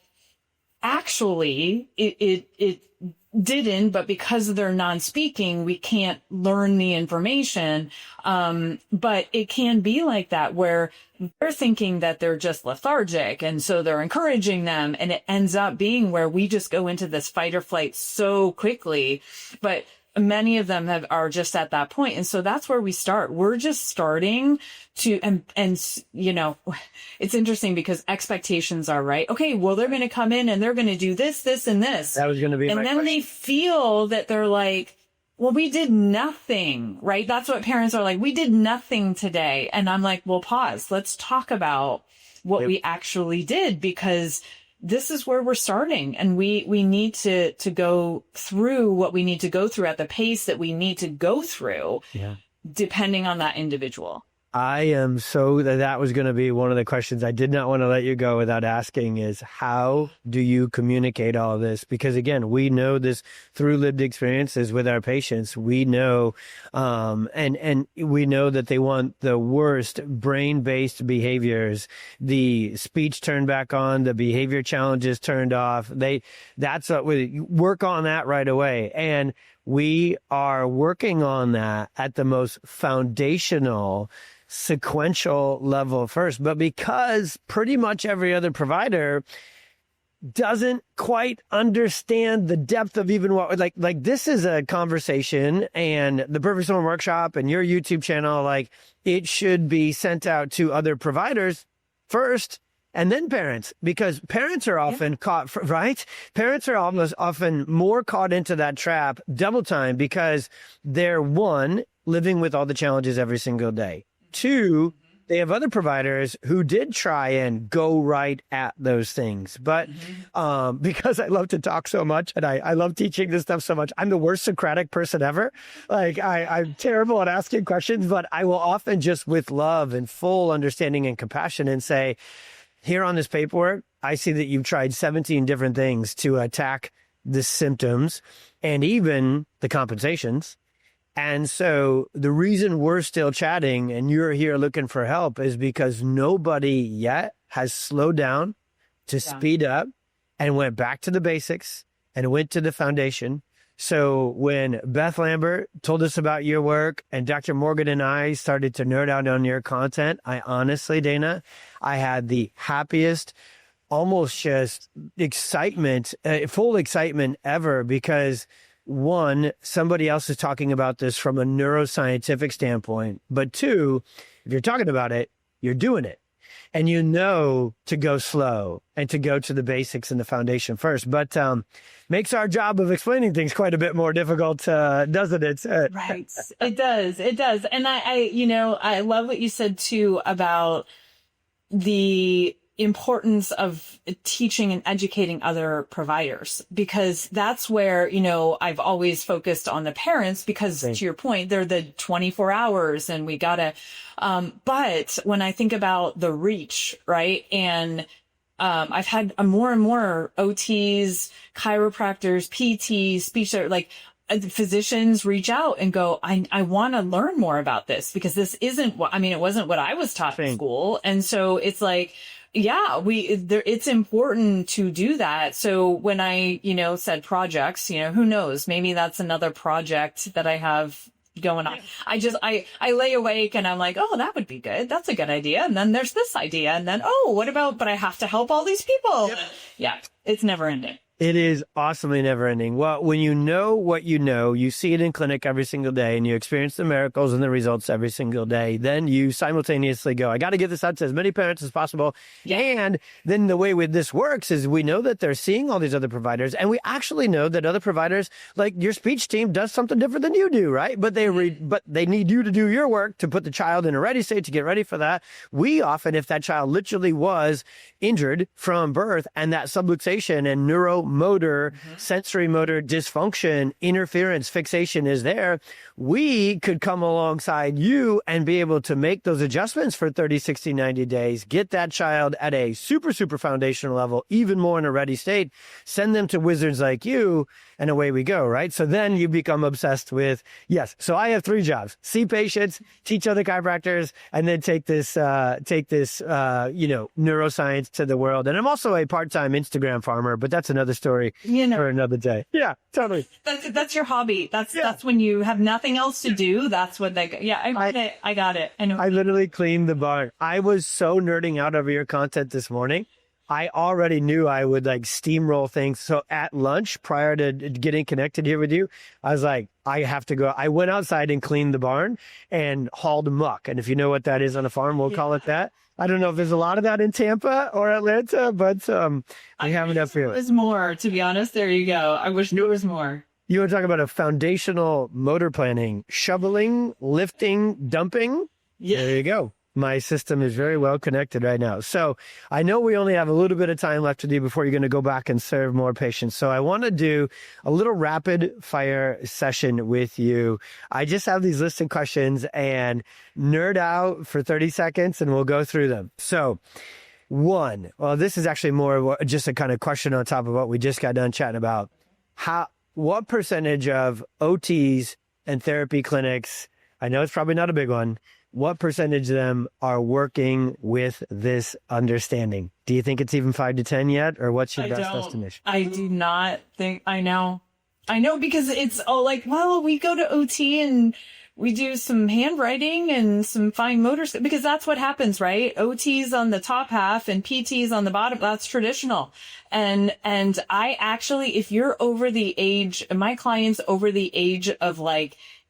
actually, it didn't, but because they're non-speaking, we can't learn the information. But it can be like that where they're thinking that they're just lethargic. And so they're encouraging them. And it ends up being where we just go into this fight or flight so quickly. But many of them are just at that point. And so that's where we start. We're just starting to, and it's interesting because expectations are right. Okay, well, they're going to come in and they're going to do this, this, and this. That was going to be my question. And then they feel that they're like, well, we did nothing, right? That's what parents are like. We did nothing today. And I'm like, well, pause. Let's talk about what we actually did, because this is where we're starting, and we need to go through what we need to go through at the pace that we need to go through, depending on that individual. I am that was going to be one of the questions I did not want to let you go without asking is, how do you communicate all of this? Because again, we know this through lived experiences with our patients. We know, and we know that they want the worst brain-based behaviors, the speech turned back on, the behavior challenges turned off. That's what we work on that right away. And we are working on that at the most foundational, sequential level first. But because pretty much every other provider doesn't quite understand the depth of even what, like this is a conversation, and the Perfect Storm Workshop and your YouTube channel, like it should be sent out to other providers first and then parents, because parents are often caught, right? Parents are almost often more caught into that trap double time, because they're, one, living with all the challenges every single day. Two, they have other providers who did try and go right at those things. But because I love to talk so much and I love teaching this stuff so much, I'm the worst Socratic person ever. Like I'm terrible at asking questions, but I will often just with love and full understanding and compassion and say, here on this paperwork, I see that you've tried 17 different things to attack the symptoms and even the compensations. And so the reason we're still chatting and you're here looking for help is because nobody yet has slowed down to speed up and went back to the basics and went to the foundation. So when Beth Lambert told us about your work and Dr. Morgan and I started to nerd out on your content, I honestly, Dana, I had the happiest, almost just excitement, full excitement ever, because one, somebody else is talking about this from a neuroscientific standpoint. But two, if you're talking about it, you're doing it. And you know to go slow and to go to the basics and the foundation first. But makes our job of explaining things quite a bit more difficult, doesn't it? Right. It does. It does. And I love what you said too about the importance of teaching and educating other providers, because that's where, I've always focused on the parents, because to your point, they're the 24 hours and we gotta, but when I think about the reach, right? And, I've had more and more OTs, chiropractors, PTs, speech, like physicians reach out and go, I want to learn more about this, because this isn't what, it wasn't what I was taught in school. And so it's like, it's important to do that. So when I, said projects, who knows, maybe that's another project that I have going on. I lay awake and I'm like, oh, that would be good. That's a good idea. And then there's this idea. And then, oh, what about, but I have to help all these people. Yep. Yeah. It's never ending. It is awesomely never ending. Well, when you know what you know, you see it in clinic every single day and you experience the miracles and the results every single day, then you simultaneously go, I got to get this out to as many parents as possible. Yeah. And then the way this works is we know that they're seeing all these other providers, and we actually know that other providers, like your speech team, does something different than you do, right? But they need you to do your work to put the child in a ready state to get ready for that. We often, if that child literally was injured from birth and that subluxation and neuromotor, sensory motor dysfunction, interference, fixation is there, we could come alongside you and be able to make those adjustments for 30, 60, 90 days, get that child at a super, super foundational level, even more in a ready state, send them to wizards like you, and away we go, right? So then you become obsessed with, yes, so I have 3 jobs: see patients, teach other chiropractors, and then take this neuroscience to the world. And I'm also a part-time Instagram farmer, but that's another story for another day. Yeah, totally. That's your hobby. That's when you have nothing else to do. That's what they go. Yeah, I got it. I know. I literally cleaned the barn. I was so nerding out over your content this morning. I already knew I would steamroll things. So at lunch, prior to getting connected here with you, I was like, I have to go. I went outside and cleaned the barn and hauled muck. And if you know what that is on a farm, we'll call it that. I don't know if there's a lot of that in Tampa or Atlanta, but I have enough feeling. There was more, to be honest. There you go. I wish there was more. You want to talk about a foundational motor planning, shoveling, lifting, dumping? Yeah. There you go. My system is very well connected right now. So I know we only have a little bit of time left to do before you're going to go back and serve more patients. So I want to do a little rapid fire session with you. I just have these listed questions and nerd out for 30 seconds and we'll go through them. So one, well, this is actually more just a kind of question on top of what we just got done chatting about. What percentage of OTs and therapy clinics, I know it's probably not a big one, what percentage of them are working with this understanding? Do you think it's even 5 to 10 yet? Or what's your best estimation? I do not think I know because it's all we go to OT and we do some handwriting and some fine motor because that's what happens, right? OT's on the top half and PT's on the bottom. That's traditional. And I actually, if you're over the age, my clients over the age of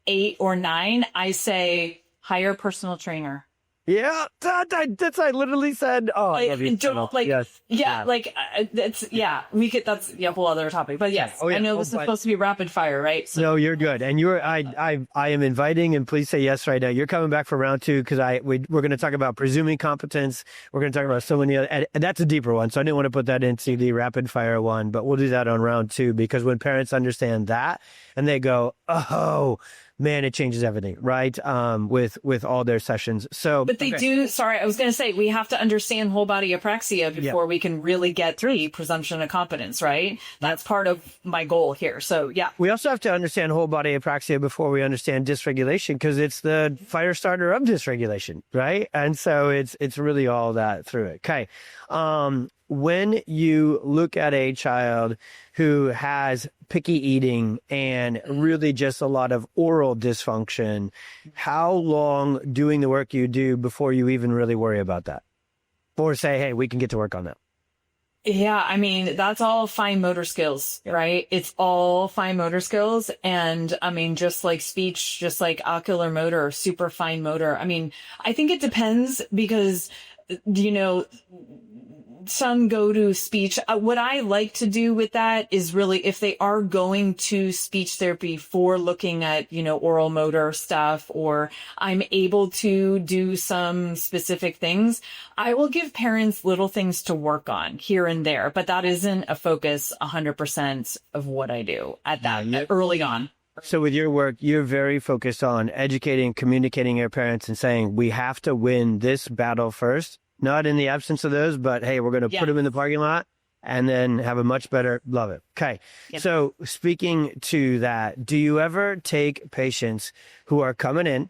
8 or 9, I say, hire a personal trainer. Yeah, that's I literally said. Oh, I love you. Yes. That's a whole other topic. But yes, I know this is supposed to be rapid fire, right? So. No, you're good. And I am inviting, and please say yes right now. You're coming back for round 2 because we're going to talk about presuming competence. We're going to talk about so many other, and that's a deeper one. So I didn't want to put that into the rapid fire one, but we'll do that on round 2 because when parents understand that and they go, oh, man, it changes everything, right? With all their sessions. So, but they do. Sorry, I was going to say we have to understand whole body apraxia before we can really get through the presumption of competence, right? That's part of my goal here. So, yeah. We also have to understand whole body apraxia before we understand dysregulation because it's the fire starter of dysregulation, right? And so it's really all that through it. Okay. When you look at a child who has picky eating and really just a lot of oral dysfunction, how long doing the work you do before you even really worry about that? Or say, hey, we can get to work on that. Yeah, I mean, that's all fine motor skills, right? It's all fine motor skills. And I mean, just like speech, just like ocular motor, super fine motor. I mean, I think it depends because, some go to speech. What I like to do with that is really if they are going to speech therapy for looking at, oral motor stuff, or I'm able to do some specific things, I will give parents little things to work on here and there. But that isn't a focus 100% of what I do at that early on. So with your work, you're very focused on educating, communicating your parents and saying, we have to win this battle first. Not in the absence of those, but hey, we're going to put them in the parking lot and then have a much better, love it. Okay. Yep. So speaking to that, do you ever take patients who are coming in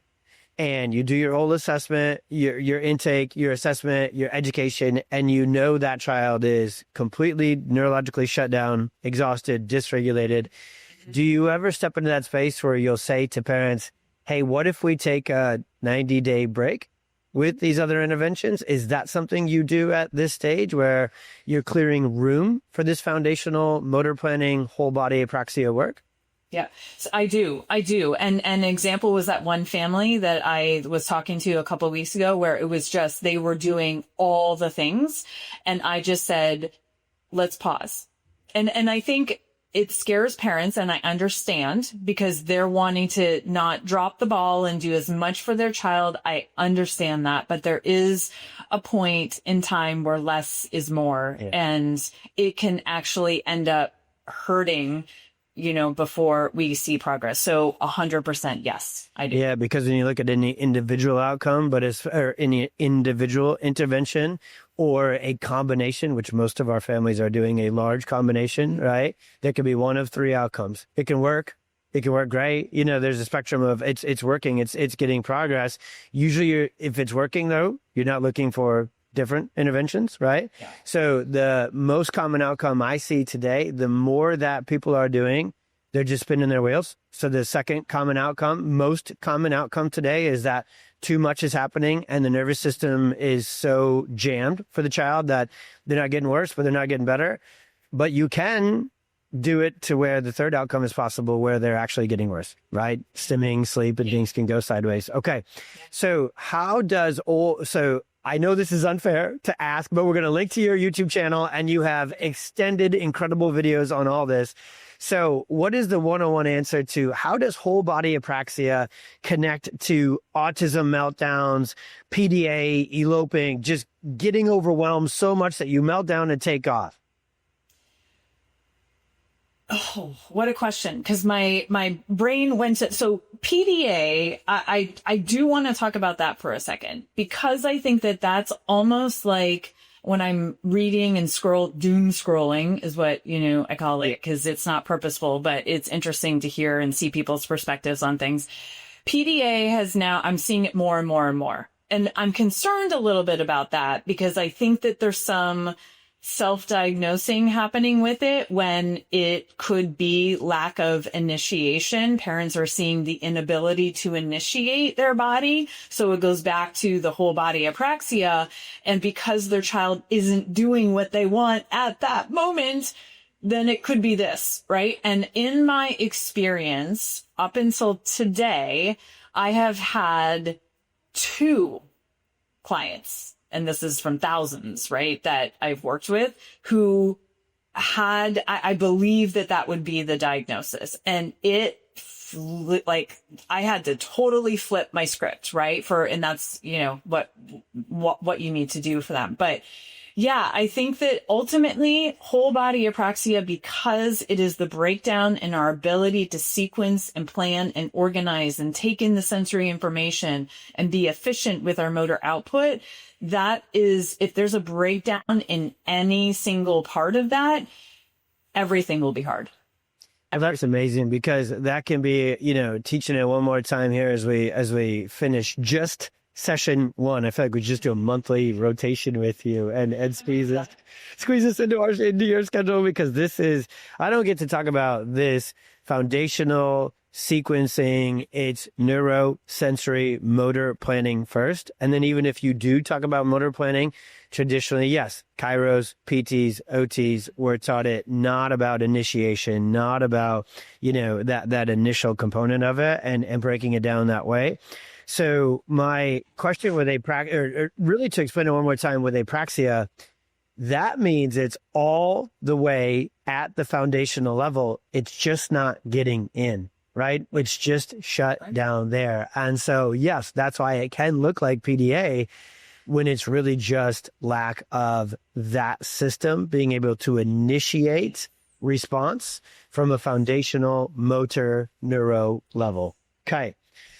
and you do your whole assessment, your intake, your assessment, your education, and that child is completely neurologically shut down, exhausted, dysregulated? Do you ever step into that space where you'll say to parents, hey, what if we take a 90-day break with these other interventions? Is that something you do at this stage where you're clearing room for this foundational motor planning, whole body apraxia work? Yeah, so I do. And an example was that one family that I was talking to a couple of weeks ago where it was just, they were doing all the things. And I just said, let's pause. And I think it scares parents, and I understand, because they're wanting to not drop the ball and do as much for their child. I understand that, but there is a point in time where less is more, and it can actually end up hurting, before we see progress. So 100% yes, I do. Yeah, because when you look at any individual outcome, or any individual intervention or a combination, which most of our families are doing a large combination, right? There could be one of three outcomes. It can work. It can work great. There's a spectrum of it's working. It's getting progress. Usually if it's working though, you're not looking for different interventions, right? Yeah. So the most common outcome I see today, the more that people are doing, they're just spinning their wheels. So the second most common outcome today is that too much is happening and the nervous system is so jammed for the child that they're not getting worse, but they're not getting better. But you can do it to where the third outcome is possible, where they're actually getting worse, right? Stimming, sleep, and things can go sideways. Okay. So I know this is unfair to ask, but we're going to link to your YouTube channel, and you have extended, incredible videos on all this. So what is the 101 answer to how does whole body apraxia connect to autism meltdowns, PDA, eloping, just getting overwhelmed so much that you melt down and take off? Oh, what a question. Because my brain went to, so PDA, I do want to talk about that for a second, because I think that that's almost like when I'm reading and doom scrolling is what, I call it, because it's not purposeful, but it's interesting to hear and see people's perspectives on things. PDA I'm seeing it more and more and more. And I'm concerned a little bit about that, because I think that there's some self-diagnosing happening with it, when it could be lack of initiation. Parents are seeing the inability to initiate their body. So it goes back to the whole body apraxia. And because their child isn't doing what they want at that moment, then it could be this, right? And in my experience, up until today, I have had 2 clients, and this is from thousands, right, that I've worked with, who had, I believe that would be the diagnosis. And I had to totally flip my script, right? And that's, what you need to do for them. But yeah, I think that ultimately whole body apraxia, because it is the breakdown in our ability to sequence and plan and organize and take in the sensory information and be efficient with our motor output. That is, if there's a breakdown in any single part of that, everything will be hard. That's amazing, because that can be, teaching it one more time here as we finish just session 1. I feel like we just do a monthly rotation with you and squeeze this into your schedule, because I don't get to talk about this foundational sequencing. It's neurosensory motor planning first. And then even if you do talk about motor planning, traditionally, yes, chiros, PTs, OTs were taught it, not about initiation, not about, that initial component of it and breaking it down that way. So my question with or really to explain it one more time, with apraxia, that means it's all the way at the foundational level. It's just not getting in, right? It's just shut down there. And so, yes, that's why it can look like PDA when it's really just lack of that system being able to initiate response from a foundational motor neuro level. Okay.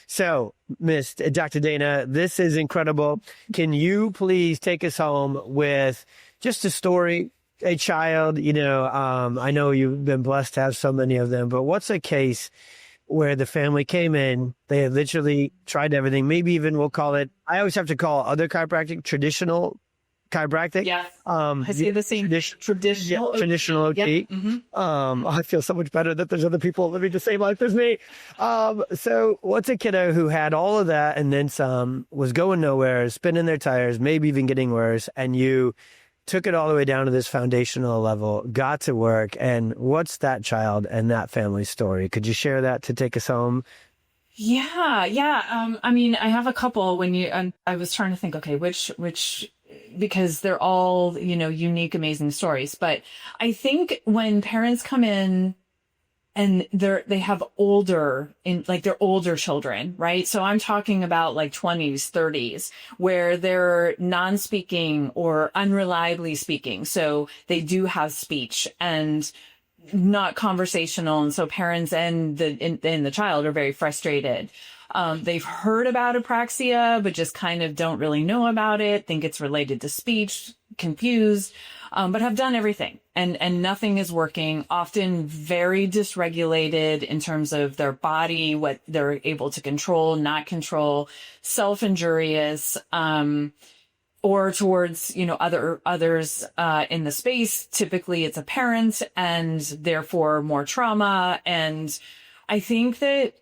So, Dr. Dana, this is incredible. Can you please take us home with just a story, a child, I know you've been blessed to have so many of them, but what's a case where the family came in, they had literally tried everything, maybe even we'll call it, I always have to call other chiropractic traditional chiropractic. Yeah. I say the same. Traditional OT. Yep. I feel so much better that there's other people living the same life as me. So what's a kiddo who had all of that and then some, was going nowhere, spinning their tires, maybe even getting worse, and you took it all the way down to this foundational level, got to work, and what's that child and that family's story? Could you share that to take us home? Yeah. I mean, I have a couple I was trying to think, okay, which, because they're all, unique, amazing stories. But I think when parents come in and they're older children, right? So I'm talking about like 20s, 30s, where they're non-speaking or unreliably speaking. So they do have speech and not conversational. And so parents and the child are very frustrated. They've heard about apraxia, but just kind of don't really know about it, think it's related to speech, confused, but have done everything and nothing is working, often very dysregulated in terms of their body, what they're able to control, not control, self-injurious, or towards, others, in the space. Typically it's a parent and therefore more trauma. And I think that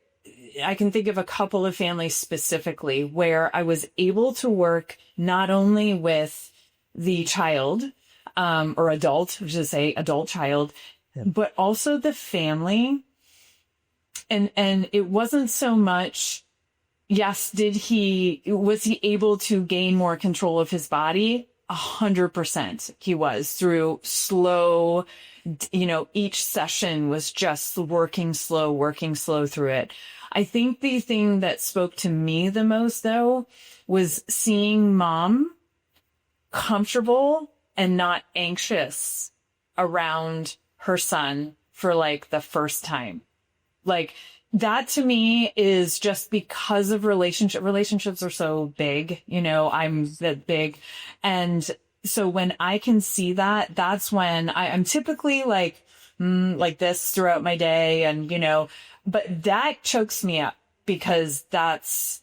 I can think of a couple of families specifically where I was able to work not only with the child, or adult, I should say adult child, but also the family. And it wasn't so much, yes, was he able to gain more control of his body? 100% he was, through slow, each session was just working slow through it. I think the thing that spoke to me the most, though, was seeing mom comfortable and not anxious around her son for like the first time. Like that to me is just because of relationships are so big, I'm that big. And so when I can see that, that's when I'm typically like this throughout my day and, but that chokes me up because that's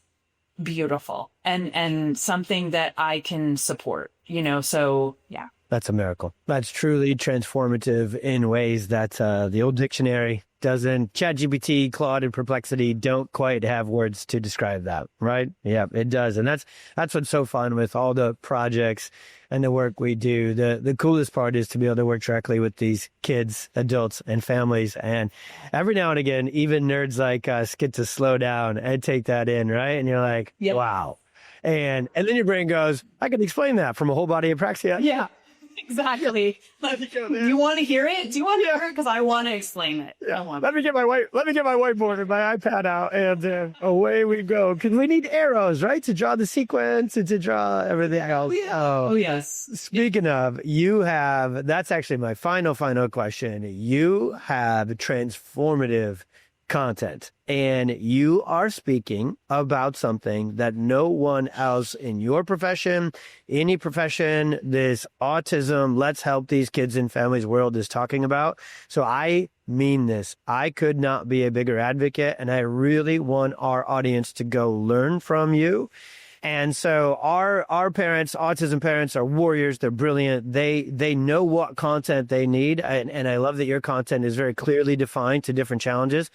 beautiful and something that I can support, so yeah. That's a miracle. That's truly transformative in ways that the old dictionary doesn't. ChatGPT, Claude, and Perplexity don't quite have words to describe that, right? Yeah, it does. And that's what's so fun with all the projects and the work we do. The coolest part is to be able to work directly with these kids, adults, and families. And every now and again, even nerds like us get to slow down and take that in, right? And you're like, yep. Wow. And then your brain goes, I can explain that from a whole body apraxia. Yeah. Exactly. You want to hear it? Do you want to hear it? Because I want to explain it. Yeah. Let me get my whiteboard and my iPad out, and away we go. Because we need arrows, right, to draw the sequence and to draw everything else. Oh yes. Speaking of, that's actually my final question. You have transformative content, and you are speaking about something that no one else in your profession, any profession, this autism, let's help these kids and families world is talking about. So I mean this. I could not be a bigger advocate, and I really want our audience to go learn from you. And so our parents, autism parents, are warriors. They're brilliant. They know what content they need. And I love that your content is very clearly defined to different challenges.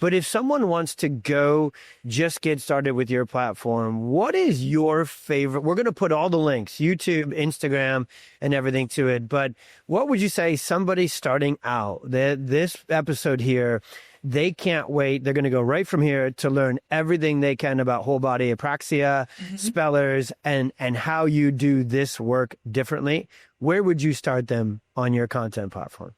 But if someone wants to go just get started with your platform, what is your favorite? We're going to put all the links, YouTube, Instagram, and everything to it. But what would you say somebody starting out, this episode here, they can't wait. They're going to go right from here to learn everything they can about whole body apraxia, spellers, and how you do this work differently. Where would you start them on your content platform?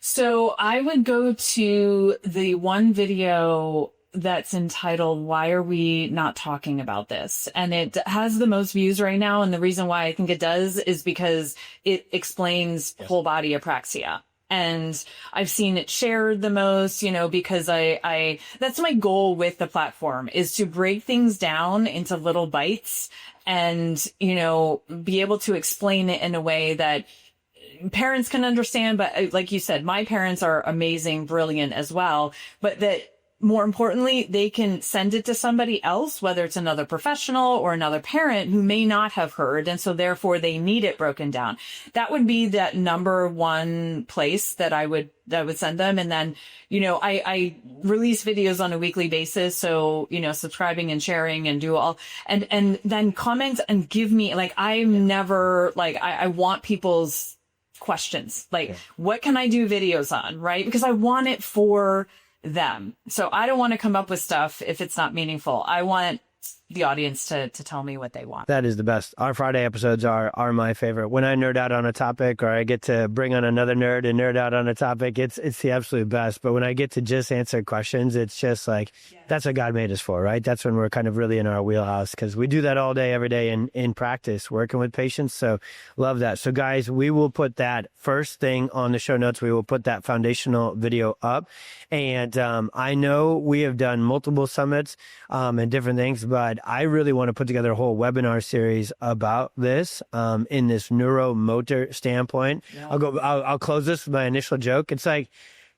So I would go to the one video that's entitled, Why Are We Not Talking About This? And it has the most views right now. And the reason why I think it does is because it explains whole body apraxia. And I've seen it shared the most, because I that's my goal with the platform, is to break things down into little bites and, be able to explain it in a way that parents can understand. But like you said, my parents are amazing, brilliant as well, but that more importantly, they can send it to somebody else, whether it's another professional or another parent who may not have heard. And so therefore they need it broken down. That would be that number one place that I would send them. And then, I release videos on a weekly basis. So, subscribing and sharing and do all, and then comment and give me, I'm never I want people's questions. What can I do videos on? Right. Because I want it for them. So I don't want to come up with stuff if it's not meaningful. I want the audience to tell me what they want. That is the best. Our Friday episodes are my favorite. When I nerd out on a topic, or I get to bring on another nerd and nerd out on a topic, it's the absolute best. But when I get to just answer questions, it's just that's what God made us for, right? That's when we're kind of really in our wheelhouse, because we do that all day, every day in practice, working with patients. So love that. So guys, we will put that first thing on the show notes. We will put that foundational video up. And I know we have done multiple summits and different things, but I really want to put together a whole webinar series about this in this neuromotor standpoint. Yeah. I'll close this with my initial joke. It's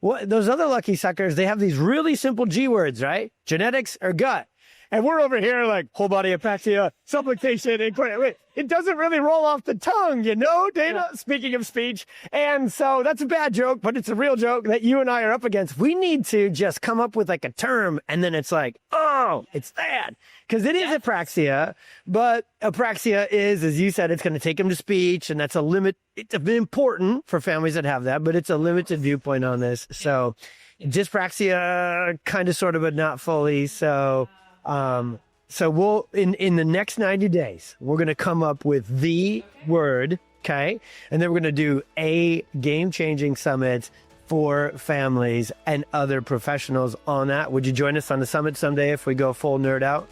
those other lucky suckers, they have these really simple G words, right? Genetics or gut. And we're over here whole body apraxia, supplication, and wait, it doesn't really roll off the tongue, Dana, yeah. Speaking of speech. And so that's a bad joke, but it's a real joke that you and I are up against. We need to just come up with a term, and then it's it's that. Because it is apraxia, but apraxia is, as you said, it's going to take them to speech, and that's a limit. It's important for families that have that, but it's a limited viewpoint on this. So dyspraxia, kind of, sort of, but not fully. So we'll, in the next 90 days, we're going to come up with the word, okay? And then we're going to do a game-changing summit for families and other professionals on that. Would you join us on the summit someday if we go full nerd out?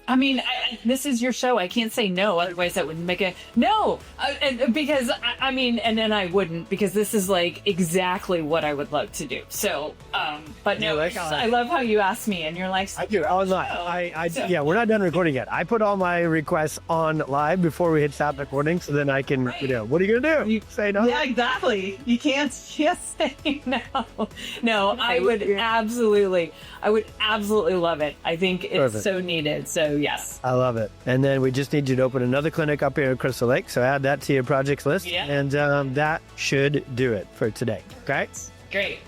I mean, this is your show. I can't say no. Otherwise, that would make it no. Because and then I wouldn't, because this is exactly what I would love to do. So, but no, I love how you asked me, and you're like, I do. I was yeah, we're not done recording yet. I put all my requests on live before we hit stop recording, so then I can, what are you gonna do? You say no? Yeah, exactly. You can't just say no. No, I would absolutely love it. I think it's perfect. So needed. So. Yes. I love it. And then we just need you to open another clinic up here in Crystal Lake. So add that to your projects list. Yeah. And that should do it for today. Okay? Great.